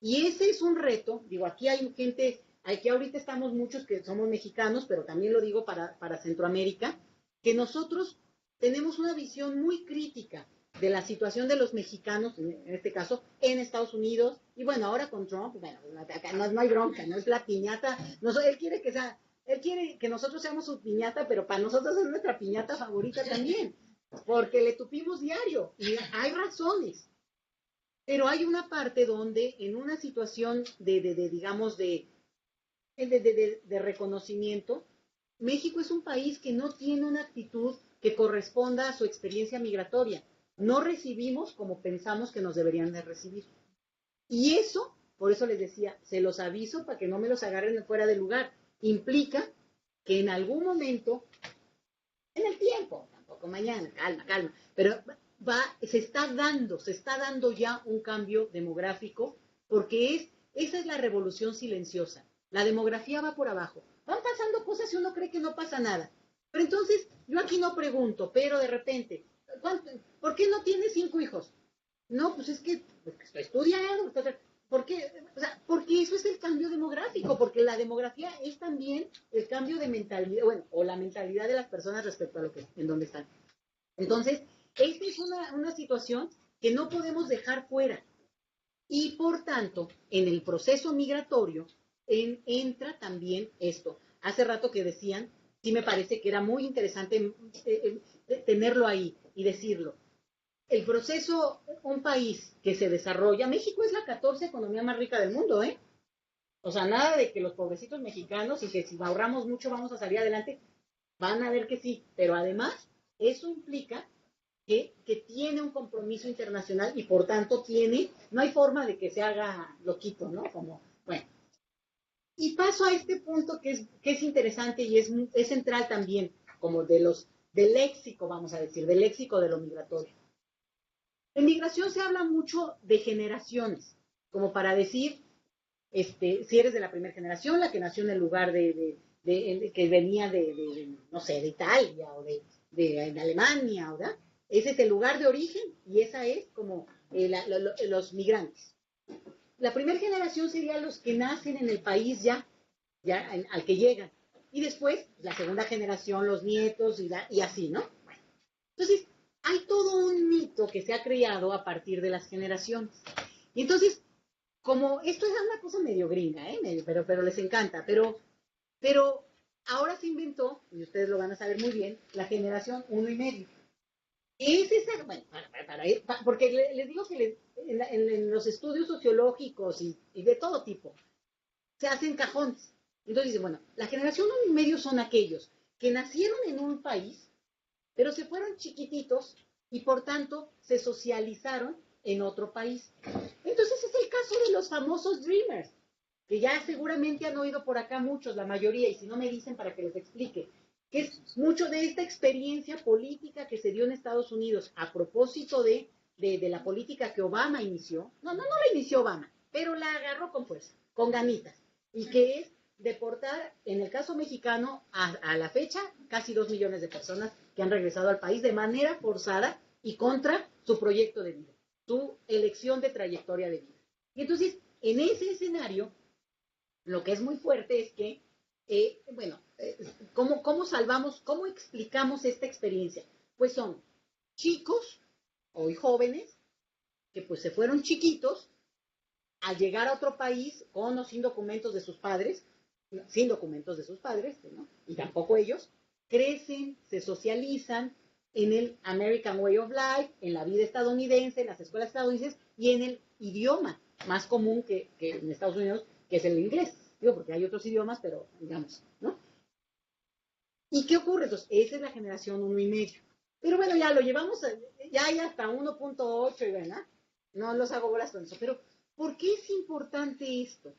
Y ese es un reto, digo, aquí hay gente, aquí ahorita estamos muchos que somos mexicanos, pero también lo digo para Centroamérica, que nosotros tenemos una visión muy crítica de la situación de los mexicanos, en este caso, en Estados Unidos, y bueno, ahora con Trump, bueno, acá no hay bronca, no es la piñata, él quiere que nosotros seamos su piñata, pero para nosotros es nuestra piñata favorita también, porque le tupimos diario, y hay razones, pero hay una parte donde en una situación digamos, de reconocimiento, México es un país que no tiene una actitud que corresponda a su experiencia migratoria. No recibimos como pensamos que nos deberían de recibir. Y eso, por eso les decía, se los aviso para que no me los agarren fuera de lugar. Implica que en algún momento, en el tiempo, tampoco mañana, calma, pero se está dando ya un cambio demográfico, porque esa es la revolución silenciosa. La demografía va por abajo. Van pasando cosas y uno cree que no pasa nada. Pero entonces, yo aquí no pregunto, pero de repente, ¿por qué no tienes 5 hijos? No, pues es que porque estoy estudiando. ¿Por qué? O sea, porque eso es el cambio demográfico, porque la demografía es también el cambio de mentalidad, bueno, o la mentalidad de las personas respecto a en dónde están. Entonces, esta es una situación que no podemos dejar fuera. Y por tanto, en el proceso migratorio, entra también esto. Hace rato que decían, sí me parece que era muy interesante tenerlo ahí y decirlo. El proceso, un país que se desarrolla, México es la 14 economía más rica del mundo, ¿eh? O sea, nada de que los pobrecitos mexicanos y que si ahorramos mucho vamos a salir adelante, van a ver que sí, pero además eso implica que tiene un compromiso internacional y por tanto no hay forma de que se haga loquito, ¿no? Bueno. Y paso a este punto que es interesante y es central también, como del léxico, vamos a decir, del léxico de lo migratorio. En migración se habla mucho de generaciones, como para decir, si eres de la primera generación, la que nació en el lugar que venía no sé, de Italia o de Alemania, ¿verdad? Ese es el lugar de origen y esa es como los migrantes. La primera generación sería los que nacen en el país ya al que llegan. Y después, la segunda generación, los nietos y así, ¿no? Bueno, entonces, hay todo un mito que se ha creado a partir de las generaciones. Y entonces, como esto es una cosa medio gringa, pero les encanta, pero ahora se inventó, y ustedes lo van a saber muy bien, la generación 1,5. Es esa, bueno, porque les digo que en los estudios sociológicos y de todo tipo, se hacen cajones. Entonces dicen, bueno, la generación 1,5 son aquellos que nacieron en un país, pero se fueron chiquititos y por tanto se socializaron en otro país. Entonces es el caso de los famosos Dreamers, que ya seguramente han oído por acá muchos, la mayoría, y si no me dicen para que les explique, que es mucho de esta experiencia política que se dio en Estados Unidos a propósito de la política que Obama inició. No la inició Obama, pero la agarró con fuerza, con ganitas, y que es deportar, en el caso mexicano, a la fecha, casi 2 millones de personas que han regresado al país de manera forzada y contra su proyecto de vida, su elección de trayectoria de vida. Y entonces, en ese escenario, lo que es muy fuerte es que, ¿cómo explicamos esta experiencia? Pues son chicos, hoy jóvenes, que pues se fueron chiquitos, al llegar a otro país, con o sin documentos de sus padres, ¿no? Y tampoco ellos, crecen, se socializan en el American Way of Life, en la vida estadounidense, en las escuelas estadounidenses y en el idioma más común que en Estados Unidos, que es el inglés. Digo, porque hay otros idiomas, pero digamos, ¿no? ¿Y qué ocurre? Entonces, esa es la generación 1,5. Pero bueno, ya lo llevamos, ya hay hasta 1.8, ¿verdad? No los hago bolas con eso. Pero, ¿por qué es importante esto?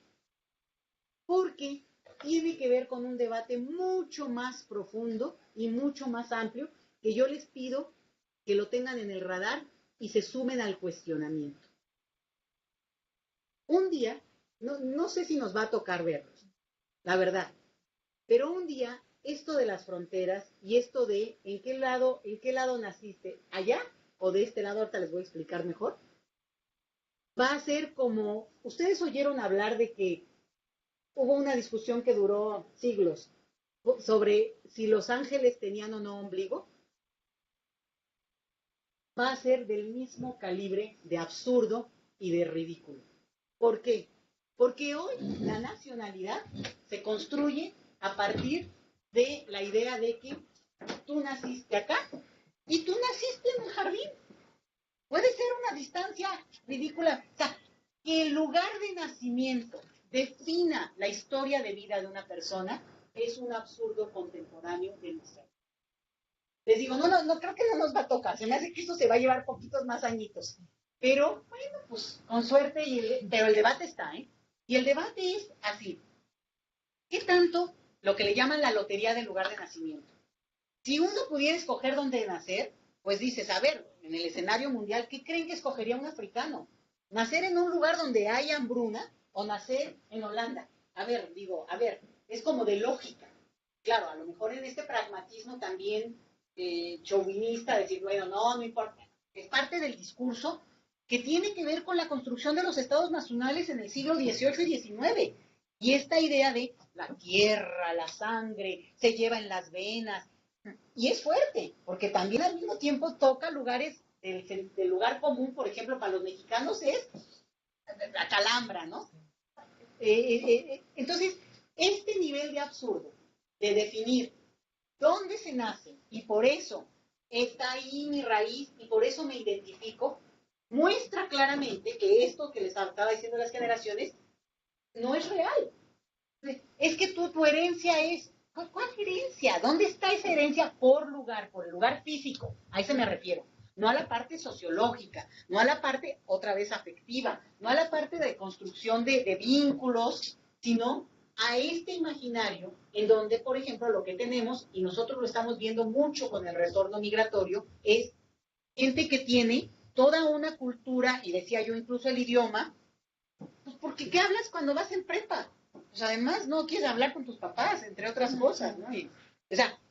Porque tiene que ver con un debate mucho más profundo y mucho más amplio, que yo les pido que lo tengan en el radar y se sumen al cuestionamiento. Un día, no sé si nos va a tocar verlos, la verdad, pero un día esto de las fronteras y esto de en qué lado naciste, allá o de este lado, ahorita les voy a explicar mejor, va a ser como, ustedes oyeron hablar de que hubo una discusión que duró siglos sobre si los ángeles tenían o no ombligo. Va a ser del mismo calibre de absurdo y de ridículo. ¿Por qué? Porque hoy la nacionalidad se construye a partir de la idea de que tú naciste acá y tú naciste en un jardín. Puede ser una distancia ridícula. O sea, que el lugar de nacimiento defina la historia de vida de una persona es un absurdo contemporáneo de nuestra vida. Les digo, no, creo que no nos va a tocar. Se me hace que esto se va a llevar poquitos más añitos. Pero, bueno, pues con suerte, pero el debate está, ¿eh? Y el debate es así. ¿Qué tanto lo que le llaman la lotería del lugar de nacimiento? Si uno pudiera escoger dónde nacer, pues dices, a ver, en el escenario mundial, ¿qué creen que escogería un africano? ¿Nacer en un lugar donde hay hambruna o nacer en Holanda? A ver, es como de lógica. Claro, a lo mejor en este pragmatismo también chauvinista, decir, bueno, no importa. Es parte del discurso que tiene que ver con la construcción de los estados nacionales en el siglo XVIII y XIX. Y esta idea de la tierra, la sangre, se lleva en las venas. Y es fuerte, porque también al mismo tiempo toca lugares del lugar común, por ejemplo, para los mexicanos es la calambra, ¿no? Entonces, este nivel de absurdo, de definir dónde se nace, y por eso está ahí mi raíz, y por eso me identifico, muestra claramente que esto que les estaba diciendo las generaciones no es real. Es que tu herencia es... ¿Cuál herencia? ¿Dónde está esa herencia por el lugar físico? A eso me refiero. No a la parte sociológica, no a la parte, otra vez, afectiva, no a la parte de construcción de vínculos, sino a este imaginario en donde, por ejemplo, lo que tenemos, y nosotros lo estamos viendo mucho con el retorno migratorio, es gente que tiene toda una cultura, y decía yo incluso el idioma, pues porque ¿qué hablas cuando vas en prepa? Pues además no quieres hablar con tus papás, entre otras cosas, ¿no?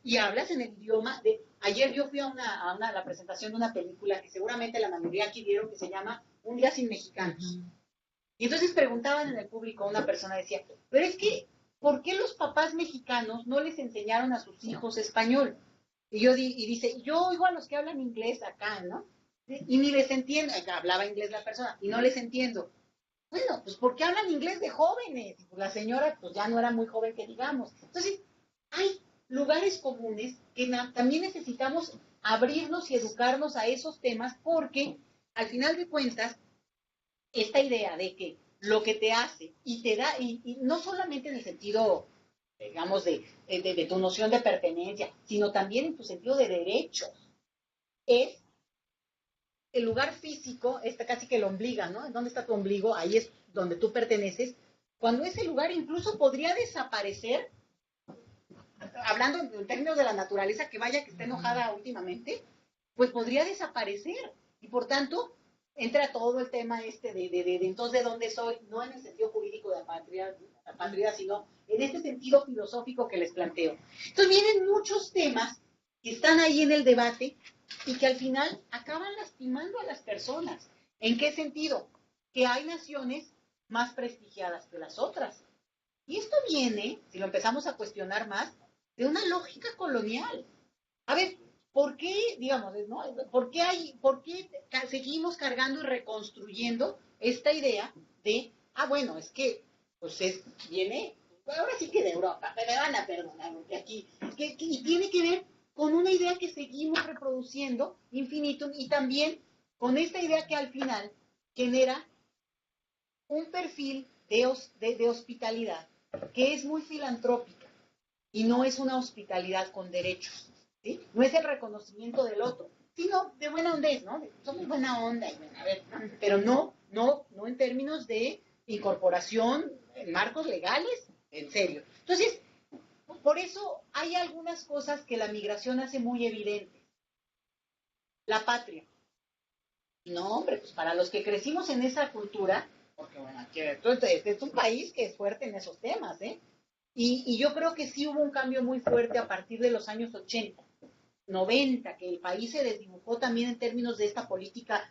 Y hablas en el idioma de... Ayer yo fui a la presentación de una película que seguramente la mayoría aquí vieron, que se llama Un día sin mexicanos. Y entonces preguntaban en el público, una persona decía, pero es que, ¿por qué los papás mexicanos no les enseñaron a sus hijos español? Y dice, yo oigo a los que hablan inglés acá, ¿no? Y ni les entiendo, hablaba inglés la persona, y no les entiendo. Bueno, pues porque hablan inglés de jóvenes. Pues la señora pues ya no era muy joven que digamos. Entonces, hay lugares comunes que también necesitamos abrirnos y educarnos a esos temas, porque al final de cuentas, esta idea de que lo que te hace y te da, y no solamente en el sentido, digamos, de tu noción de pertenencia, sino también en tu sentido de derechos, es el lugar físico, casi que el ombligo, ¿no? ¿Dónde está tu ombligo? Ahí es donde tú perteneces. Cuando ese lugar incluso podría desaparecer, hablando en términos de la naturaleza, que vaya que esté enojada últimamente, pues podría desaparecer. Y por tanto, entra todo el tema de entonces de dónde soy, no en el sentido jurídico de apátrida, sino en este sentido filosófico que les planteo. Entonces vienen muchos temas que están ahí en el debate y que al final acaban lastimando a las personas. ¿En qué sentido? Que hay naciones más prestigiadas que las otras. Y esto viene, si lo empezamos a cuestionar más, de una lógica colonial. A ver, ¿por qué, digamos, ¿no? ¿Por qué seguimos cargando y reconstruyendo esta idea de, bueno, es que, pues viene, ahora sí que de Europa, me van a perdonar, porque aquí, y tiene que ver con una idea que seguimos reproduciendo infinito, y también con esta idea que al final genera un perfil de hospitalidad que es muy filantrópica y no es una hospitalidad con derechos, ¿sí? No es el reconocimiento del otro, sino de buena hondez, ¿no? Somos buena onda, y bueno, a ver, pero no en términos de incorporación en marcos legales, en serio. Entonces, por eso hay algunas cosas que la migración hace muy evidentes. La patria. No, hombre, pues para los que crecimos en esa cultura, porque bueno, aquí es un país que es fuerte en esos temas, ¿eh? Y yo creo que sí hubo un cambio muy fuerte a partir de los años 80, 90, que el país se desdibujó también en términos de esta política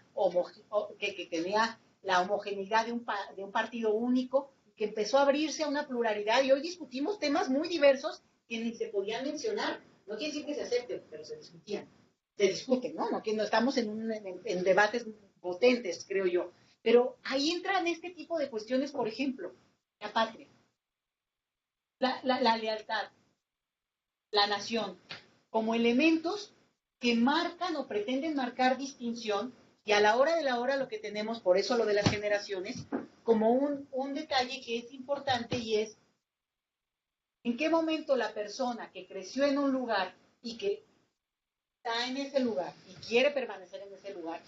que tenía la homogeneidad de un partido único, que empezó a abrirse a una pluralidad, y hoy discutimos temas muy diversos que ni se podían mencionar. No quiere decir que se acepten, pero se discuten, ¿no? No estamos en debates potentes, creo yo. Pero ahí entran este tipo de cuestiones, por ejemplo, la patria, la lealtad, la nación, como elementos que marcan o pretenden marcar distinción, y a la hora de la hora lo que tenemos, por eso lo de las generaciones, como un detalle que es importante, y es en qué momento la persona que creció en un lugar y que está en ese lugar y quiere permanecer en ese lugar,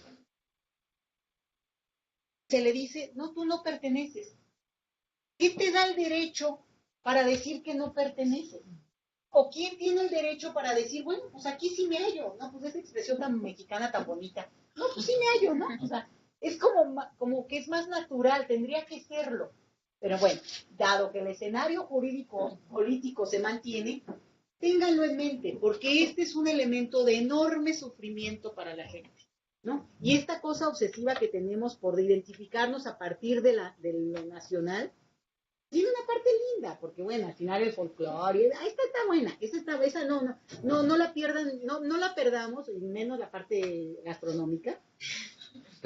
se le dice, no, tú no perteneces. ¿Qué te da el derecho para decir que no perteneces? ¿O quién tiene el derecho para decir, bueno, pues aquí sí me hallo? No, pues esa expresión tan mexicana, tan bonita. No, pues sí me hallo, ¿no? O sea, es como que es más natural, tendría que serlo. Pero bueno, dado que el escenario jurídico político se mantiene, ténganlo en mente, porque este es un elemento de enorme sufrimiento para la gente, ¿no? Y esta cosa obsesiva que tenemos por identificarnos a partir de lo nacional, tiene una parte linda, porque bueno, al final el folclore, esta está buena, esa no la pierdan, no la perdamos, y menos la parte gastronómica,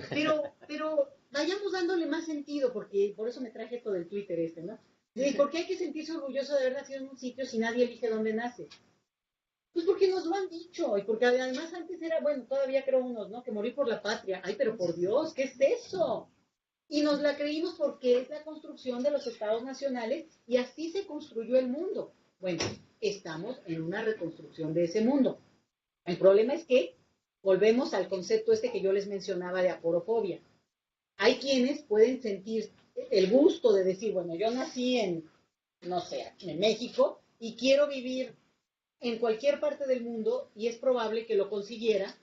pero vayamos dándole más sentido, porque por eso me traje esto del Twitter ¿no? Porque hay que sentirse orgulloso de haber nacido en un sitio si nadie elige dónde nace. Pues porque nos lo han dicho, y porque además antes era, bueno, todavía creo unos, ¿no? Que morir por la patria. Ay, pero por Dios, ¿qué es eso? Y nos la creímos porque es la construcción de los estados nacionales, y así se construyó el mundo. Bueno, estamos en una reconstrucción de ese mundo. El problema es que volvemos al concepto que yo les mencionaba de aporofobia. Hay quienes pueden sentir el gusto de decir, bueno, yo nací en México, y quiero vivir en cualquier parte del mundo, y es probable que lo consiguiera,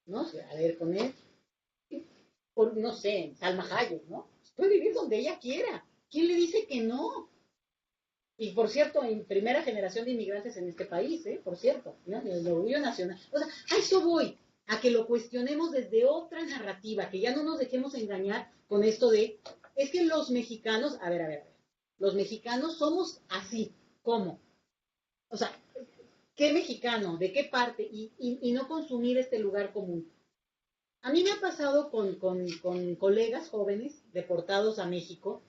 ¿no? A ver, con él, no sé, en Salma Hayek, ¿no? Puede vivir donde ella quiera. ¿Quién le dice que no? Y por cierto, en primera generación de inmigrantes en este país, por cierto, ¿no? El orgullo nacional. O sea, a eso voy, a que lo cuestionemos desde otra narrativa, que ya no nos dejemos engañar con esto de, es que los mexicanos, a ver, los mexicanos somos así, ¿cómo? O sea, ¿qué mexicano? ¿De qué parte? Y no consumir este lugar común. A mí me ha pasado con colegas jóvenes deportados a México,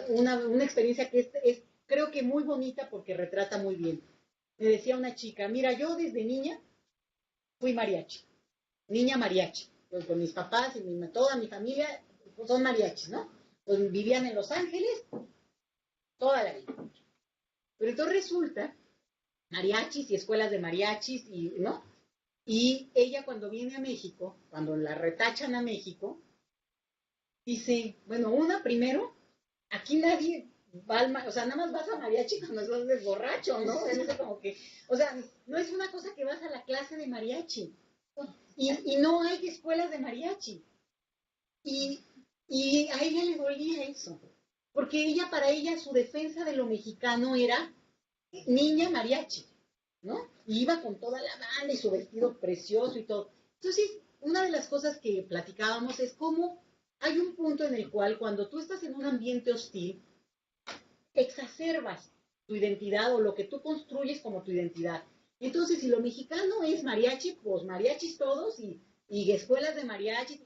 una experiencia que es creo que muy bonita, porque retrata muy bien. Me decía una chica, mira, yo desde niña fui mariachi, niña mariachi, pues con mis papás y toda mi familia son mariachis, ¿no? Pues vivían en Los Ángeles toda la vida. Pero entonces resulta, mariachis y escuelas de mariachis, ¿no? Y ella, cuando viene a México, cuando la retachan a México, dice, bueno, primero, aquí nadie va o sea, nada más vas a mariachi cuando estás borracho, ¿no? Es como que, o sea, no es una cosa que vas a la clase de mariachi. Y no hay escuelas de mariachi. Y a ella le dolía eso. Porque para ella, su defensa de lo mexicano era niña mariachi, ¿no? Y iba con toda la banda y su vestido precioso y todo. Entonces, una de las cosas que platicábamos es cómo hay un punto en el cual, cuando tú estás en un ambiente hostil, exacerbas tu identidad, o lo que tú construyes como tu identidad. Entonces, si lo mexicano es mariachi, pues mariachis todos y escuelas de mariachi.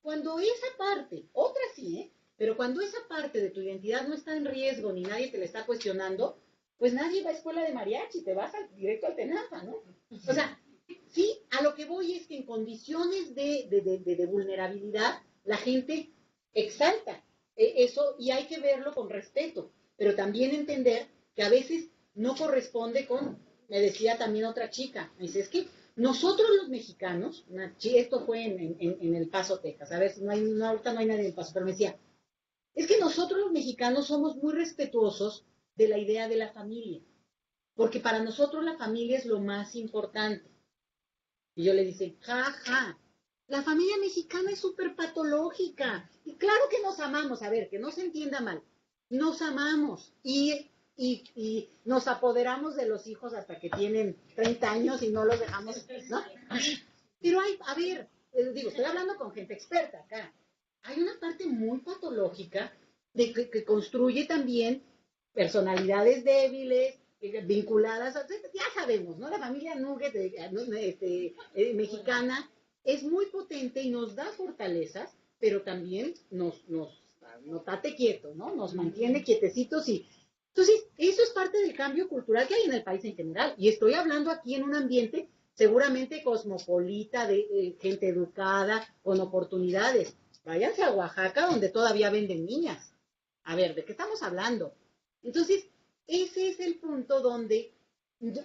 Cuando esa parte, otra sí, pero cuando esa parte de tu identidad no está en riesgo ni nadie te la está cuestionando, pues nadie va a escuela de mariachi, te vas directo al Tenaza, ¿no? O sea, sí, a lo que voy es que en condiciones de vulnerabilidad la gente exalta Eso, y hay que verlo con respeto, pero también entender que a veces no corresponde con, me decía también otra chica, me dice, es que nosotros los mexicanos, esto fue en El Paso, Texas, a ver, ahorita no hay nadie en El Paso, pero me decía, es que nosotros los mexicanos somos muy respetuosos de la idea de la familia, porque para nosotros la familia es lo más importante. Y yo le dije, ja, la familia mexicana es súper patológica. Y claro que nos amamos, a ver, que no se entienda mal, nos amamos y nos apoderamos de los hijos hasta que tienen 30 años y no los dejamos, ¿no? Pero hay, a ver, digo, estoy hablando con gente experta acá. Hay una parte muy patológica de que construye también personalidades débiles, vinculadas, ya sabemos, ¿no? La familia nugget mexicana es muy potente y nos da fortalezas, pero también nos tate quieto, ¿no? Nos mantiene quietecitos y entonces eso es parte del cambio cultural que hay en el país en general. Y estoy hablando aquí en un ambiente seguramente cosmopolita, de gente educada, con oportunidades. Váyanse a Oaxaca, donde todavía venden niñas. A ver, ¿de qué estamos hablando? Entonces, ese es el punto donde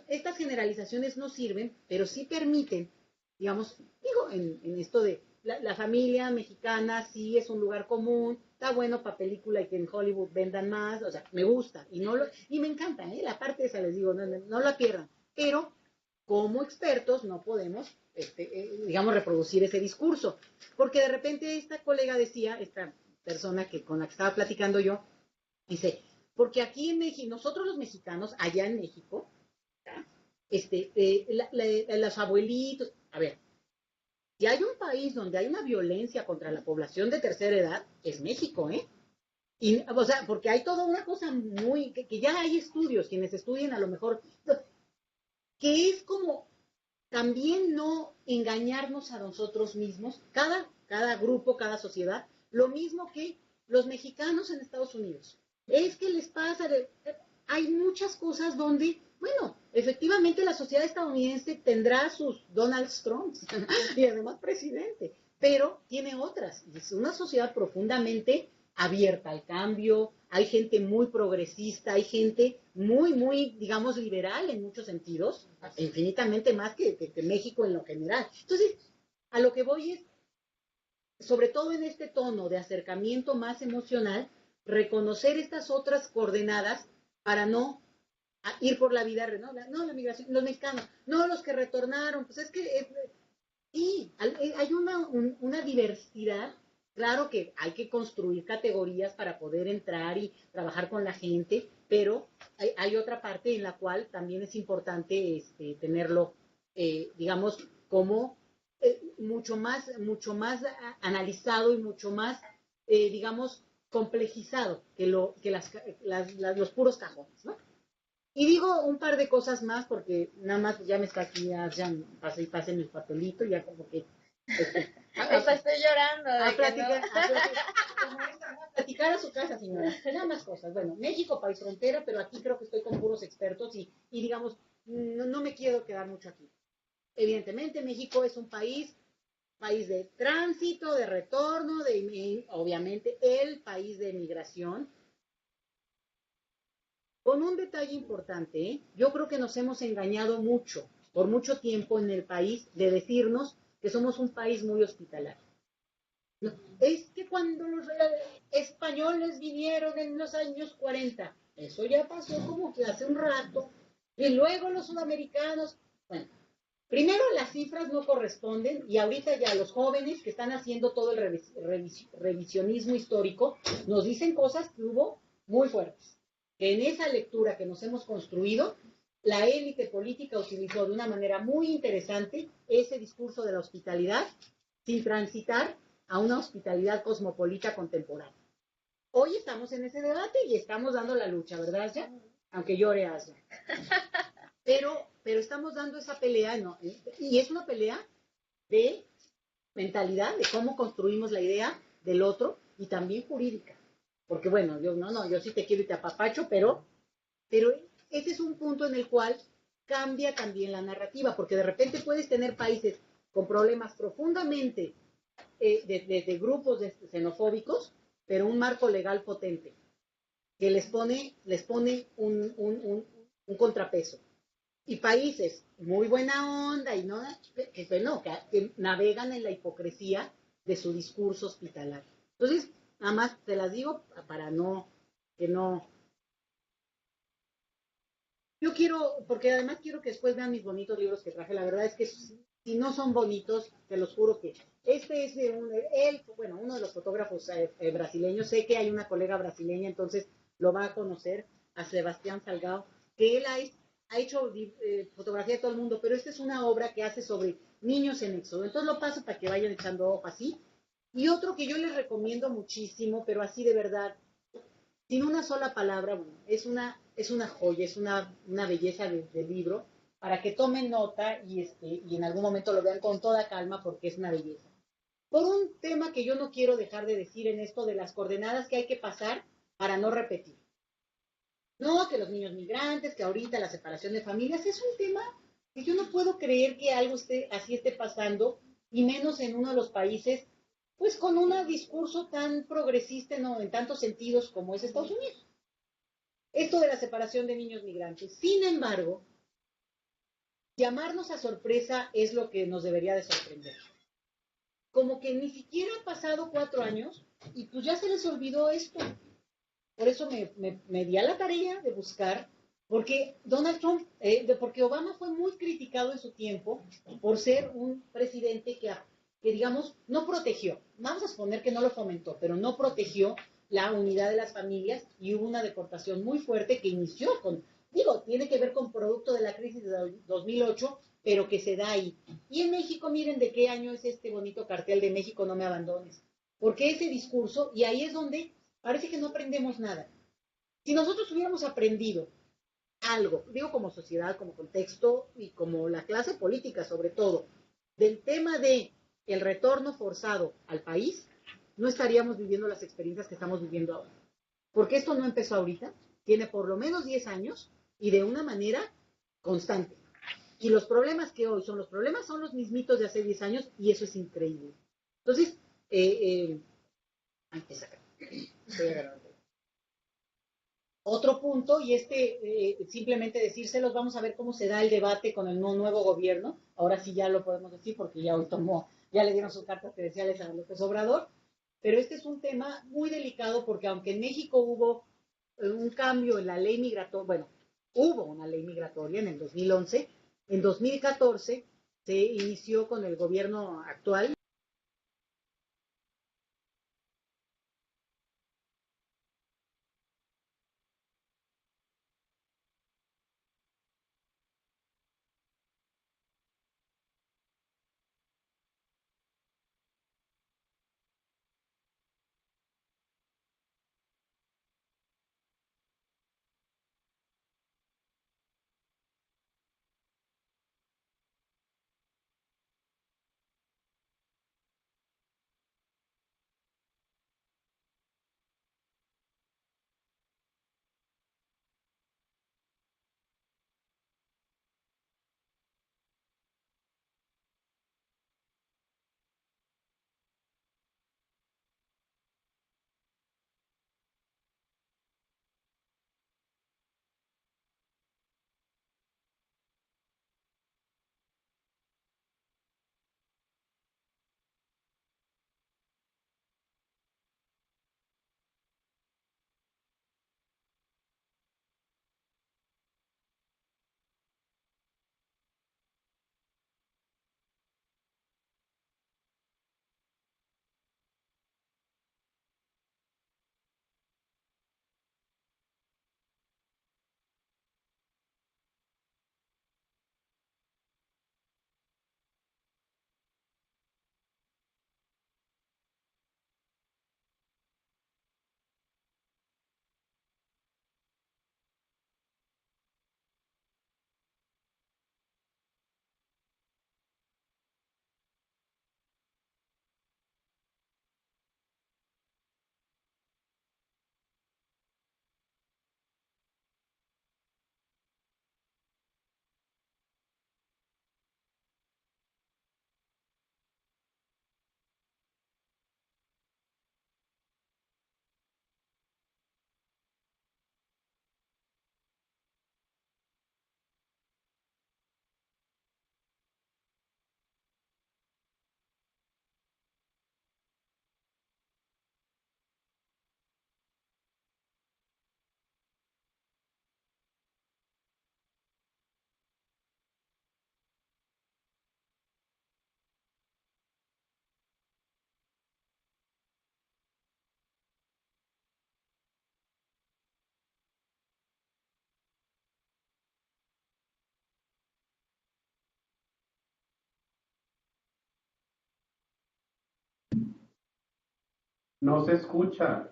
estas generalizaciones no sirven, pero sí permiten, digamos, digo, en esto de la familia mexicana sí es un lugar común, está bueno para película y que en Hollywood vendan más, o sea, me gusta y me encanta, la parte esa les digo, no la pierdan, pero como expertos no podemos, digamos, reproducir ese discurso, porque de repente esta colega decía, esta persona con la que estaba platicando yo, dice, porque aquí en México, nosotros los mexicanos, allá en México, los abuelitos, a ver, si hay un país donde hay una violencia contra la población de tercera edad, es México, ¿eh? Y, o sea, porque hay toda una cosa muy, que ya hay estudios, quienes estudian a lo mejor, que es como también no engañarnos a nosotros mismos, cada grupo, cada sociedad, lo mismo que los mexicanos en Estados Unidos. Es que les pasa, hay muchas cosas donde, bueno, efectivamente la sociedad estadounidense tendrá sus Donald Trumps y además presidente, pero tiene otras. Es una sociedad profundamente abierta al cambio, hay gente muy progresista, hay gente muy, digamos, liberal en muchos sentidos, infinitamente más que México en lo general. Entonces, a lo que voy es, sobre todo en este tono de acercamiento más emocional, reconocer estas otras coordenadas para no ir por la vida, no la migración, los mexicanos, no los que retornaron, pues es que sí, hay una diversidad. Claro que hay que construir categorías para poder entrar y trabajar con la gente, pero hay otra parte en la cual también es importante tenerlo, digamos, como mucho más analizado y mucho más, digamos, complejizado que los puros cajones, ¿no? Y digo un par de cosas más porque nada más ya me está aquí, ya pasé mi papelito, ya como que... estoy llorando. A platicar a su casa, señora. Nada más cosas. Bueno, México, país frontera, pero aquí creo que estoy con puros expertos y digamos, no me quiero quedar mucho aquí. Evidentemente, México es un país de tránsito, de retorno, obviamente el país de migración. Con un detalle importante, yo creo que nos hemos engañado mucho, por mucho tiempo en el país, de decirnos que somos un país muy hospitalario. No, es que cuando los españoles vinieron en los años 40, eso ya pasó como que hace un rato, y luego los sudamericanos, bueno, primero las cifras no corresponden, y ahorita ya los jóvenes que están haciendo todo el revisionismo histórico, nos dicen cosas que hubo muy fuertes, que en esa lectura que nos hemos construido, la élite política utilizó de una manera muy interesante ese discurso de la hospitalidad sin transitar a una hospitalidad cosmopolita contemporánea. Hoy estamos en ese debate y estamos dando la lucha, ¿verdad, Asya? Aunque llore Asya. Pero estamos dando esa pelea, ¿no? Y es una pelea de mentalidad, de cómo construimos la idea del otro y también jurídica. Porque bueno, yo sí te quiero y te apapacho, pero ese es un punto en el cual cambia también la narrativa, porque de repente puedes tener países con problemas profundamente de grupos xenofóbicos, pero un marco legal potente que les pone un contrapeso. Y países muy buena onda y no que navegan en la hipocresía de su discurso hospitalario. Entonces, nada más te las digo para que no. Yo quiero, porque además quiero que después vean mis bonitos libros que traje. La verdad es que si no son bonitos, te los juro que este es de uno de los fotógrafos brasileños. Sé que hay una colega brasileña, entonces lo va a conocer, a Sebastián Salgado, que él ha hecho fotografía de todo el mundo, pero esta es una obra que hace sobre niños en éxodo. Entonces lo paso para que vayan echando ojo así. Y otro que yo les recomiendo muchísimo, pero así de verdad, sin una sola palabra, bueno, es una joya, es una belleza de libro, para que tomen nota y en algún momento lo vean con toda calma porque es una belleza. Por un tema que yo no quiero dejar de decir en esto de las coordenadas que hay que pasar para no repetir. No, que los niños migrantes, que ahorita la separación de familias, es un tema que yo no puedo creer que algo así esté pasando, y menos en uno de los países pues con un discurso tan progresista en tantos sentidos como es Estados Unidos. Esto de la separación de niños migrantes. Sin embargo, llamarnos a sorpresa es lo que nos debería de sorprender. Como que ni siquiera han pasado 4 años y pues ya se les olvidó esto. Por eso me di a la tarea de buscar, porque Donald Trump, porque Obama fue muy criticado en su tiempo por ser un presidente que digamos, no protegió, vamos a suponer que no lo fomentó, pero no protegió la unidad de las familias y hubo una deportación muy fuerte que inició tiene que ver con producto de la crisis de 2008, pero que se da ahí. Y en México, miren de qué año es este bonito cartel de México no me abandones, porque ese discurso, y ahí es donde parece que no aprendemos nada. Si nosotros hubiéramos aprendido algo, digo como sociedad, como contexto y como la clase política sobre todo, del tema de el retorno forzado al país, no estaríamos viviendo las experiencias que estamos viviendo ahora. Porque esto no empezó ahorita, tiene por lo menos 10 años y de una manera constante. Y los problemas que hoy son los mismitos de hace 10 años y eso es increíble. Entonces, estoy agarrando. Otro punto, y simplemente decírselos, vamos a ver cómo se da el debate con el nuevo gobierno. Ahora sí ya lo podemos decir porque ya hoy ya le dieron sus cartas credenciales a López Obrador, pero este es un tema muy delicado porque aunque en México hubo un cambio en la ley migratoria, bueno, hubo una ley migratoria en el 2011, en 2014 se inició con el gobierno actual No se escucha.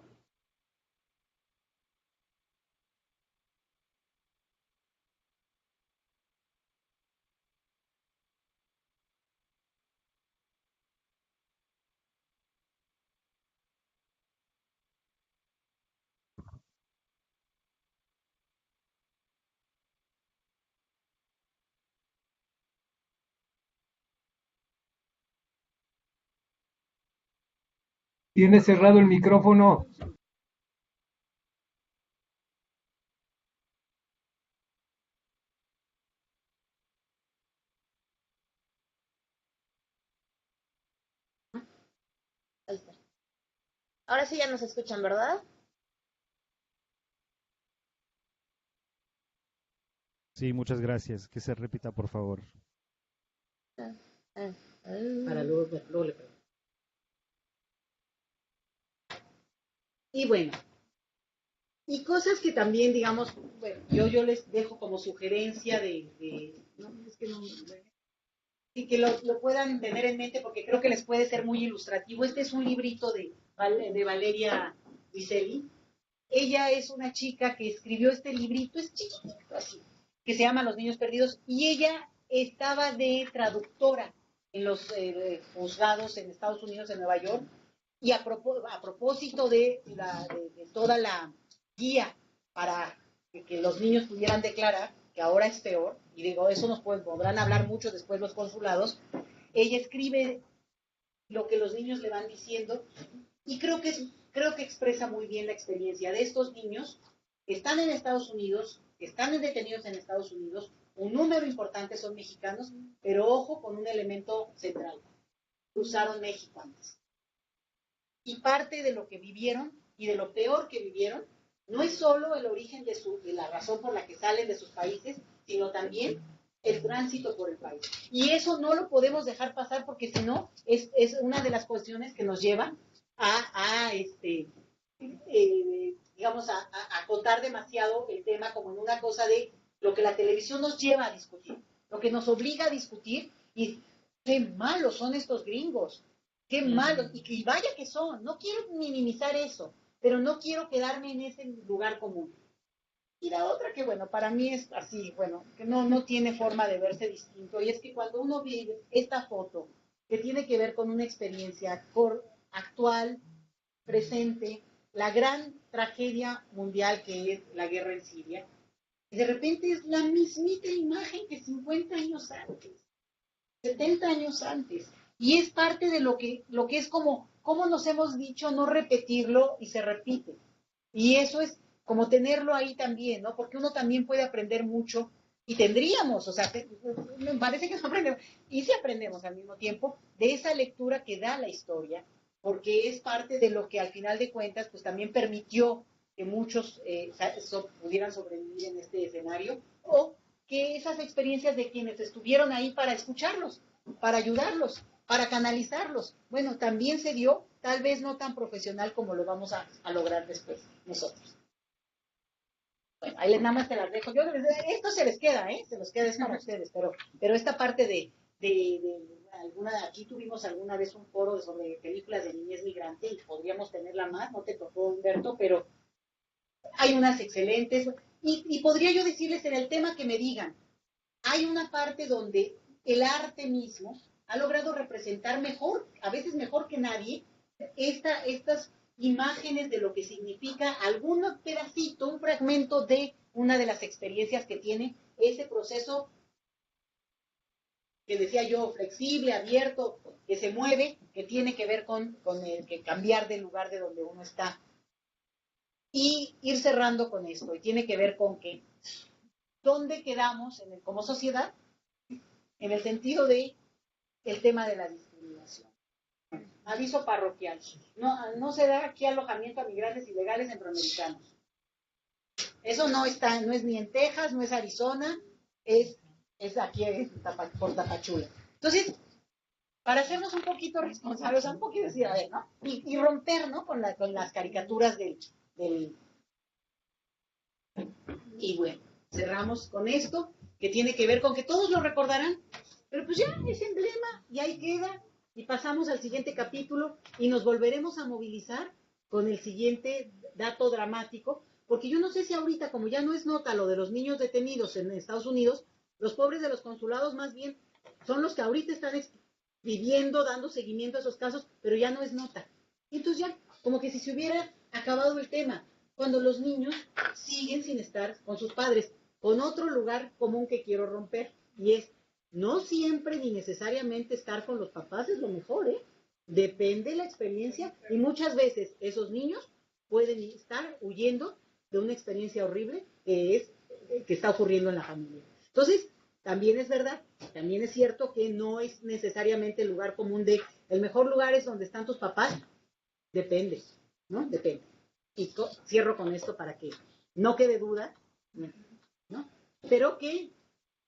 Tiene cerrado el micrófono. Ahí está. Ahora sí ya nos escuchan, ¿verdad? Sí, muchas gracias. Que se repita, por favor. Para luego le pregunto. Y bueno, y cosas que también, digamos, bueno, yo les dejo como sugerencia no, es que no, y que lo puedan tener en mente porque creo que les puede ser muy ilustrativo. Este es un librito de Valeria Luiselli. Ella es una chica que escribió este librito, es chiquitito así, que se llama Los Niños Perdidos, y ella estaba de traductora en los juzgados en Estados Unidos, en Nueva York, y a propósito de toda la guía para que los niños pudieran declarar, que ahora es peor, y digo, eso nos podrán hablar mucho después los consulados, ella escribe lo que los niños le van diciendo, y creo que expresa muy bien la experiencia de estos niños que están en Estados Unidos, que están detenidos en Estados Unidos, un número importante son mexicanos, pero ojo con un elemento central, cruzaron México antes. Y parte de lo que vivieron y de lo peor que vivieron no es solo el origen de la razón por la que salen de sus países, sino también el tránsito por el país. Y eso no lo podemos dejar pasar porque si no, es una de las cuestiones que nos lleva digamos, a acotar demasiado el tema como en una cosa de lo que la televisión nos lleva a discutir, lo que nos obliga a discutir, y qué malos son estos gringos, qué malos, y vaya que son, no quiero minimizar eso, pero no quiero quedarme en ese lugar común. Y la otra que, bueno, para mí es así, bueno, que no tiene forma de verse distinto, y es que cuando uno ve esta foto, que tiene que ver con una experiencia actual, presente, la gran tragedia mundial que es la guerra en Siria, y de repente es la mismita imagen que 50 años antes, 70 años antes, y es parte de lo que es como nos hemos dicho no repetirlo y se repite, y eso es como tenerlo ahí también, ¿no? Porque uno también puede aprender mucho, y tendríamos, o sea, me parece que no aprendemos, y sí aprendemos al mismo tiempo, de esa lectura que da la historia, porque es parte de lo que al final de cuentas, pues también permitió que muchos pudieran sobrevivir en este escenario, o que esas experiencias de quienes estuvieron ahí para escucharlos, para ayudarlos, para canalizarlos, bueno, también se dio, tal vez no tan profesional como lo vamos a lograr después nosotros. Bueno, ahí nada más te las dejo. Esto se les queda, se los queda, es para ustedes, pero esta parte de aquí tuvimos alguna vez un foro sobre películas de niñez migrante y podríamos tenerla más, no te tocó, Humberto, pero hay unas excelentes, y podría yo decirles en el tema que me digan, hay una parte donde el arte mismo ha logrado representar mejor, a veces mejor que nadie, estas imágenes de lo que significa algún pedacito, un fragmento de una de las experiencias que tiene ese proceso que decía yo, flexible, abierto, que se mueve, que tiene que ver con el que cambiar del lugar de donde uno está. Y ir cerrando con esto, y tiene que ver con que ¿dónde quedamos como sociedad? En el sentido de el tema de la discriminación. Aviso parroquial. No se da aquí alojamiento a migrantes ilegales centroamericanos. Eso no es ni en Texas, no es Arizona, es aquí por Tapachula. Entonces, para hacernos un poquito responsables, un poquito decir, a ver, ¿no? Y romper, ¿no? Con las caricaturas del... Y bueno, cerramos con esto, que tiene que ver con que todos lo recordarán, pero pues ya es emblema y ahí queda, y pasamos al siguiente capítulo y nos volveremos a movilizar con el siguiente dato dramático, porque yo no sé si ahorita, como ya no es nota lo de los niños detenidos en Estados Unidos, los pobres de los consulados más bien son los que ahorita están viviendo, dando seguimiento a esos casos, pero ya no es nota. Entonces ya, como que si se hubiera acabado el tema, cuando los niños siguen sin estar con sus padres, con otro lugar común que quiero romper, y es, no siempre ni necesariamente estar con los papás es lo mejor, ¿eh? Depende de la experiencia, y muchas veces esos niños pueden estar huyendo de una experiencia horrible que está ocurriendo en la familia. Entonces, también es verdad, también es cierto que no es necesariamente el lugar común de, el mejor lugar es donde están tus papás, depende, ¿no? Depende. Y cierro con esto para que no quede duda, ¿no? Pero que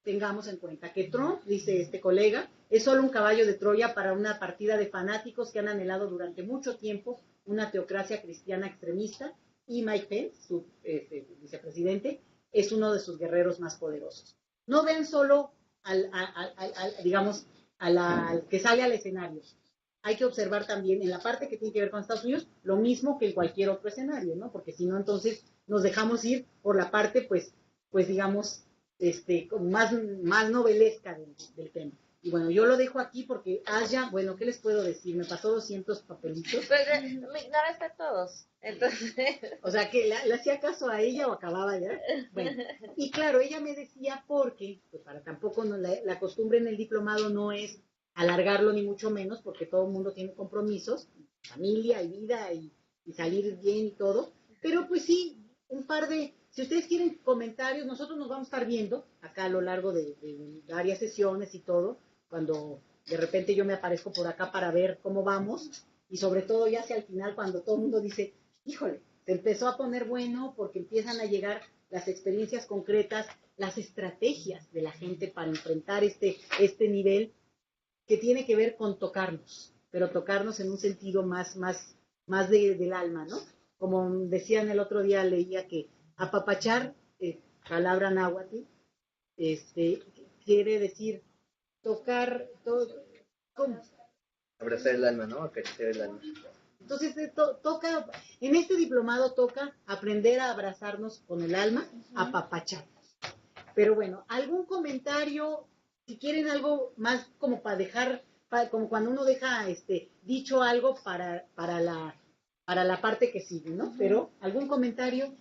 tengamos en cuenta que Trump, dice este colega, es solo un caballo de Troya para una partida de fanáticos que han anhelado durante mucho tiempo una teocracia cristiana extremista, y Mike Pence, su vicepresidente, es uno de sus guerreros más poderosos. No vean solo al que sale al escenario. Hay que observar también en la parte que tiene que ver con Estados Unidos lo mismo que en cualquier otro escenario, ¿no? Porque si no, entonces nos dejamos ir por la parte, pues digamos, más novelesca del tema. Y bueno, yo lo dejo aquí porque bueno, ¿qué les puedo decir? Me pasó 200 papelitos. Pues ignoraste a todos, entonces... O sea, que ¿le hacía caso a ella o acababa ya? Bueno, y claro, ella me decía porque, pues para tampoco la costumbre en el diplomado no es alargarlo ni mucho menos, porque todo el mundo tiene compromisos, familia y vida y salir bien y todo, pero pues sí, un par de... Si ustedes quieren comentarios, nosotros nos vamos a estar viendo acá a lo largo de varias sesiones y todo, cuando de repente yo me aparezco por acá para ver cómo vamos, y sobre todo ya hacia el final cuando todo el mundo dice, híjole, se empezó a poner bueno porque empiezan a llegar las experiencias concretas, las estrategias de la gente para enfrentar este nivel que tiene que ver con tocarnos, pero tocarnos en un sentido más del alma, ¿no? Como decían el otro día, leía que apapachar, palabra náhuatl, quiere decir tocar todo, ¿cómo? Abrazar el alma, ¿no? Acariciar el alma. Entonces, en este diplomado toca aprender a abrazarnos con el alma, apapacharnos. Pero bueno, ¿algún comentario? Si quieren algo más como para dejar, como cuando uno deja dicho algo para la parte que sigue, ¿no? Pero, ¿algún comentario?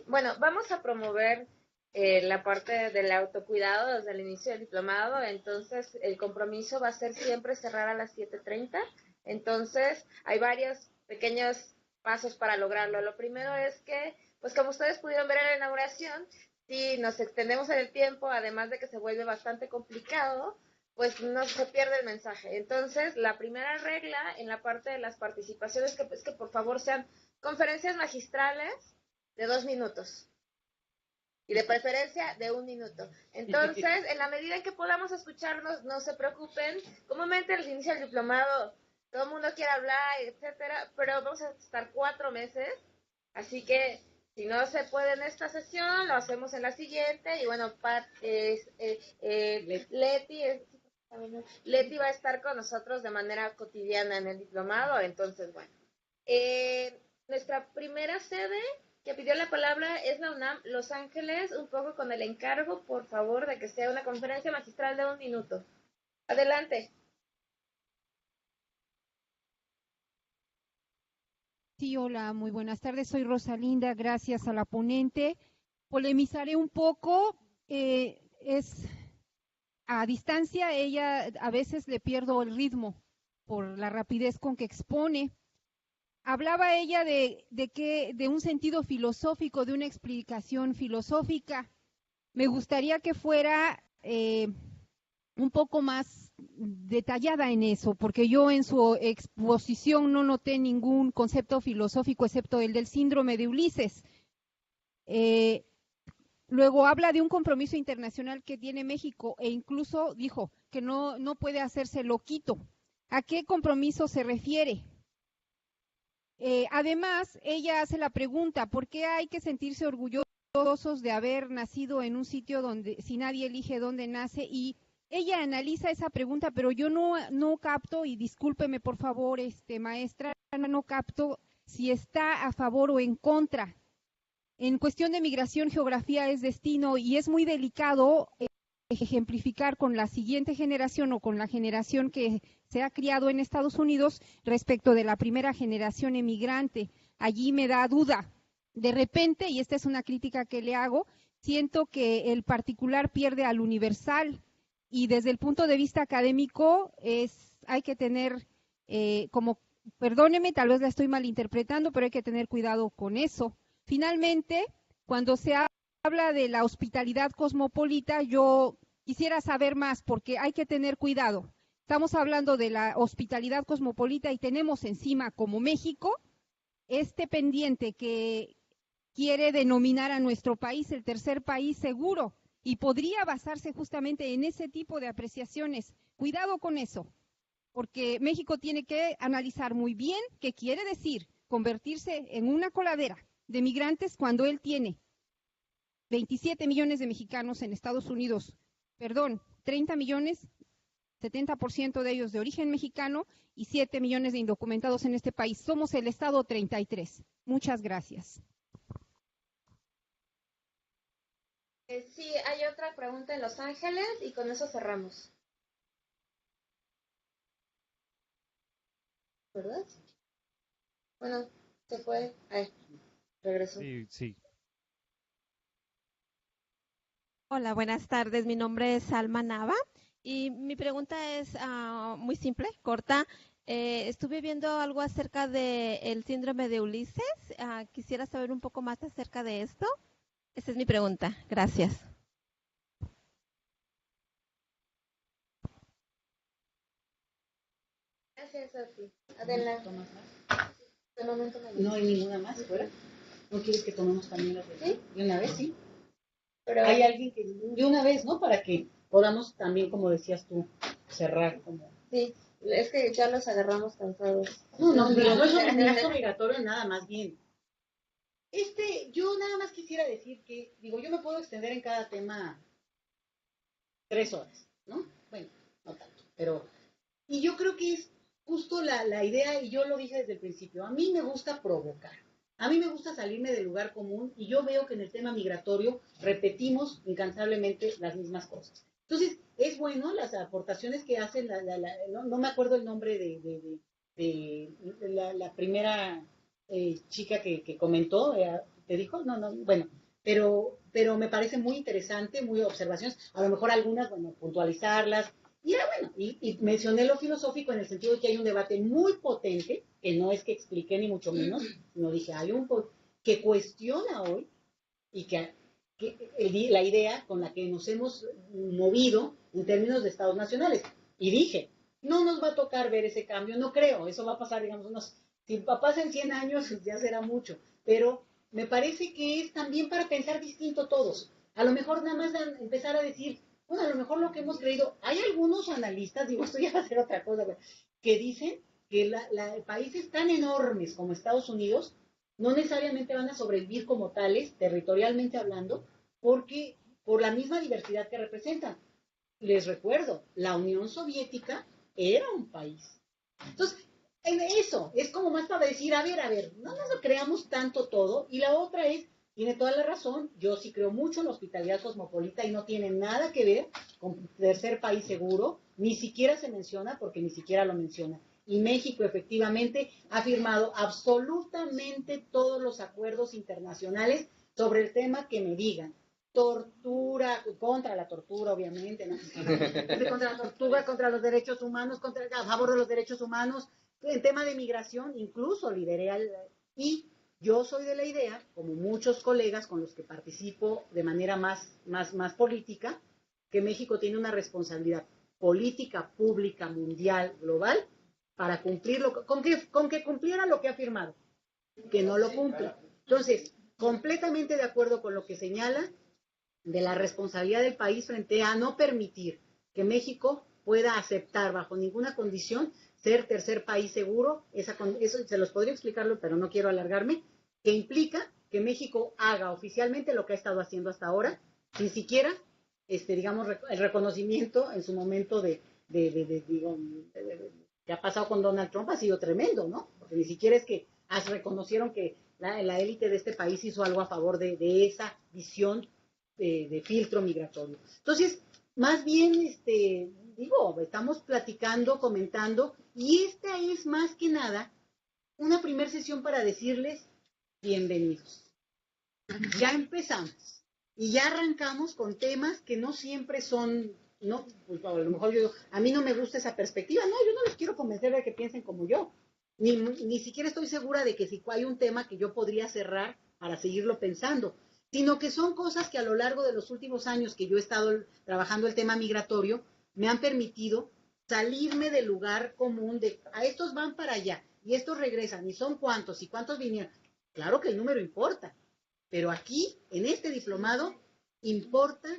Bueno, vamos a promover la parte del autocuidado desde el inicio del diplomado, entonces el compromiso va a ser siempre cerrar a las 7:30, entonces hay varios pequeños pasos para lograrlo. Lo primero es que, pues como ustedes pudieron ver en la inauguración, si nos extendemos en el tiempo, además de que se vuelve bastante complicado, pues no se pierde el mensaje. Entonces, la primera regla en la parte de las participaciones es que por favor sean conferencias magistrales de 2 minutos y de preferencia de 1 minuto. Entonces, en la medida en que podamos escucharnos, no se preocupen. Comúnmente al inicio del diplomado todo el mundo quiere hablar, etcétera, pero vamos a estar 4 meses, así que si no se puede en esta sesión, lo hacemos en la siguiente. Y bueno, Leti va a estar con nosotros de manera cotidiana en el diplomado. Entonces, bueno, nuestra primera sede que pidió la palabra es la UNAM Los Ángeles, un poco con el encargo, por favor, de que sea una conferencia magistral de 1 minuto. Adelante. Sí, hola, muy buenas tardes. Soy Rosalinda, gracias a la ponente. Polemizaré un poco. Es a distancia, ella a veces le pierdo el ritmo por la rapidez con que expone. Hablaba ella de un sentido filosófico, de una explicación filosófica. Me gustaría que fuera un poco más detallada en eso, porque yo en su exposición no noté ningún concepto filosófico excepto el del síndrome de Ulises. Luego habla de un compromiso internacional que tiene México e incluso dijo que no puede hacerse loquito. ¿A qué compromiso se refiere? Además, ella hace la pregunta, ¿por qué hay que sentirse orgullosos de haber nacido en un sitio donde si nadie elige dónde nace y ella analiza esa pregunta, pero yo no capto, y discúlpeme por favor, maestra, no capto si está a favor o en contra. En cuestión de migración, geografía es destino, y es muy delicado ejemplificar con la siguiente generación o con la generación que se ha criado en Estados Unidos respecto de la primera generación emigrante. Allí me da duda. De repente, y esta es una crítica que le hago, siento que el particular pierde al universal, y desde el punto de vista académico hay que tener, perdóneme, tal vez la estoy malinterpretando, pero hay que tener cuidado con eso. Finalmente, cuando se habla de la hospitalidad cosmopolita, yo quisiera saber más, porque hay que tener cuidado. Estamos hablando de la hospitalidad cosmopolita y tenemos encima, como México, este pendiente que quiere denominar a nuestro país el tercer país seguro, y podría basarse justamente en ese tipo de apreciaciones. Cuidado con eso, porque México tiene que analizar muy bien qué quiere decir convertirse en una coladera de migrantes cuando él tiene 27 millones de mexicanos en Estados Unidos, 30 millones, 70% de ellos de origen mexicano y 7 millones de indocumentados en este país. Somos el estado 33. Muchas gracias. Sí, hay otra pregunta en Los Ángeles y con eso cerramos. ¿Verdad? Bueno, se fue. Regresó. Sí. Hola, buenas tardes. Mi nombre es Alma Nava y mi pregunta es muy simple, corta. Estuve viendo algo acerca del síndrome de Ulises. Quisiera saber un poco más acerca de esto. Esa es mi pregunta. Gracias. Gracias, Sofi. Adelante. De momento no hay ninguna más fuera. ¿No quieres que tomemos también la pregunta? ¿Sí? De una vez, sí. Pero hay alguien que de una vez, ¿no? Para que podamos también, como decías tú, cerrar como... Sí, es que ya los agarramos cansados. No es obligatorio nada, más bien. Yo nada más quisiera decir que, yo me puedo extender en cada tema 3 horas, ¿no? Bueno, no tanto, pero... Y yo creo que es justo la idea, y yo lo dije desde el principio, a mí me gusta provocar, a mí me gusta salirme del lugar común, y yo veo que en el tema migratorio repetimos incansablemente las mismas cosas. Entonces, es bueno las aportaciones que hacen, no me acuerdo el nombre de la primera... chica que comentó, ¿te dijo? No, bueno, pero me parece muy interesante, muy observaciones, a lo mejor algunas, puntualizarlas, y mencioné lo filosófico en el sentido de que hay un debate muy potente, que no es que expliqué ni mucho menos, sino dije, hay que cuestiona hoy, y que la idea con la que nos hemos movido en términos de estados nacionales, y dije, no nos va a tocar ver ese cambio, no creo, eso va a pasar, si pasa en 100 años ya será mucho, pero me parece que es también para pensar distinto todos. A lo mejor nada más empezar a decir, a lo mejor lo que hemos creído, hay algunos analistas, esto ya va a ser otra cosa, que dicen que países tan enormes como Estados Unidos no necesariamente van a sobrevivir como tales, territorialmente hablando, porque por la misma diversidad que representan. Les recuerdo, la Unión Soviética era un país. Entonces, eso es como más para decir, a ver, no nos lo creamos tanto todo. Y la otra es, tiene toda la razón, yo sí creo mucho en la hospitalidad cosmopolita y no tiene nada que ver con tercer país seguro, ni siquiera se menciona porque ni siquiera lo menciona. Y México efectivamente ha firmado absolutamente todos los acuerdos internacionales sobre el tema que me digan. Tortura, contra la tortura, obviamente, ¿no? Contra la tortura, contra los derechos humanos, a favor de los derechos humanos. En tema de migración, incluso lideré y yo soy de la idea, como muchos colegas con los que participo de manera más política, que México tiene una responsabilidad política, pública, mundial, global, para cumplirlo, con que cumpliera lo que ha firmado, que no lo cumple. Entonces, completamente de acuerdo con lo que señala de la responsabilidad del país frente a no permitir que México pueda aceptar bajo ninguna condición ser tercer país seguro. Eso se los podría explicarlo, pero no quiero alargarme, que implica que México haga oficialmente lo que ha estado haciendo hasta ahora, sin siquiera digamos, el reconocimiento en su momento que ha pasado con Donald Trump ha sido tremendo, ¿no? Porque ni siquiera es que reconocieron que la élite de este país hizo algo a favor de esa visión de filtro migratorio. Entonces, más bien, estamos platicando, comentando, y esta es más que nada una primera sesión para decirles bienvenidos. Ya empezamos y ya arrancamos con temas que no siempre son, no, pues a lo mejor a mí no me gusta esa perspectiva, no, yo no les quiero convencer de que piensen como yo, ni siquiera estoy segura de que si hay un tema que yo podría cerrar para seguirlo pensando, sino que son cosas que a lo largo de los últimos años que yo he estado trabajando el tema migratorio, me han permitido salirme del lugar común de a estos van para allá y estos regresan y son cuántos y cuántos vinieron. Claro que el número importa, pero aquí en este diplomado importa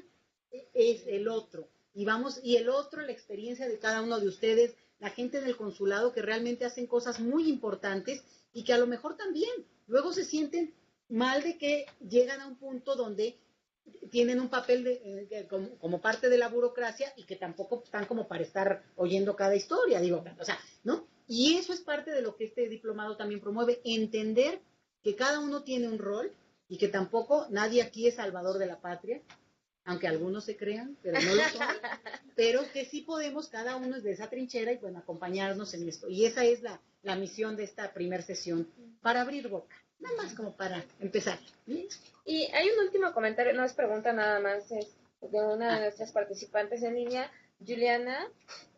es el otro y el otro, la experiencia de cada uno de ustedes, la gente del consulado que realmente hacen cosas muy importantes y que a lo mejor también luego se sienten mal de que llegan a un punto donde tienen un papel como parte de la burocracia y que tampoco están como para estar oyendo cada historia, ¿no? Y eso es parte de lo que este diplomado también promueve, entender que cada uno tiene un rol y que tampoco nadie aquí es salvador de la patria, aunque algunos se crean, pero no lo son, pero que sí podemos, cada uno es de esa trinchera y bueno, acompañarnos en esto. Y esa es la misión de esta primera sesión, para abrir boca. Nada más como para empezar. Y hay un último comentario, no es pregunta nada más, es de una de nuestras participantes en línea, Juliana.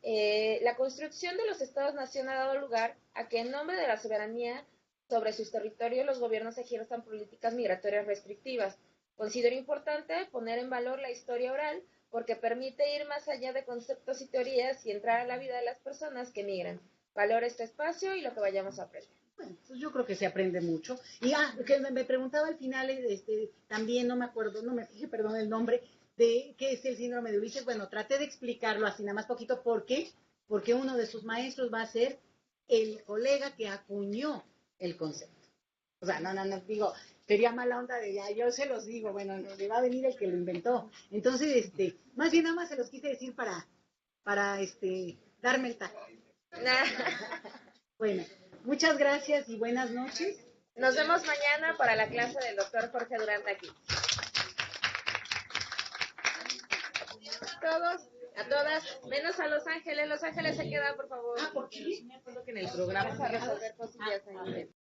La construcción de los estados-nación ha dado lugar a que en nombre de la soberanía sobre sus territorios los gobiernos ejerzan políticas migratorias restrictivas. Considero importante poner en valor la historia oral porque permite ir más allá de conceptos y teorías y entrar a la vida de las personas que migran. Valoro este espacio y lo que vayamos a aprender. Bueno, pues yo creo que se aprende mucho. Y que me preguntaba al final, también no me acuerdo, no me fijé, perdón, el nombre, de qué es el síndrome de Ulises. Bueno, traté de explicarlo así nada más poquito. ¿Por qué? Porque uno de sus maestros va a ser el colega que acuñó el concepto. O sea, no, digo, sería mala onda de ya, yo se los digo, bueno, le va a venir el que lo inventó. Entonces, más bien nada más se los quise decir para darme el taco. Bueno. Muchas gracias y buenas noches. Nos vemos mañana para la clase del doctor Jorge Durán aquí. Todos, a todas, menos a Los Ángeles. Los Ángeles se quedan, por favor. Porque me acuerdo que en el programa vamos a resolver cosillas ahí.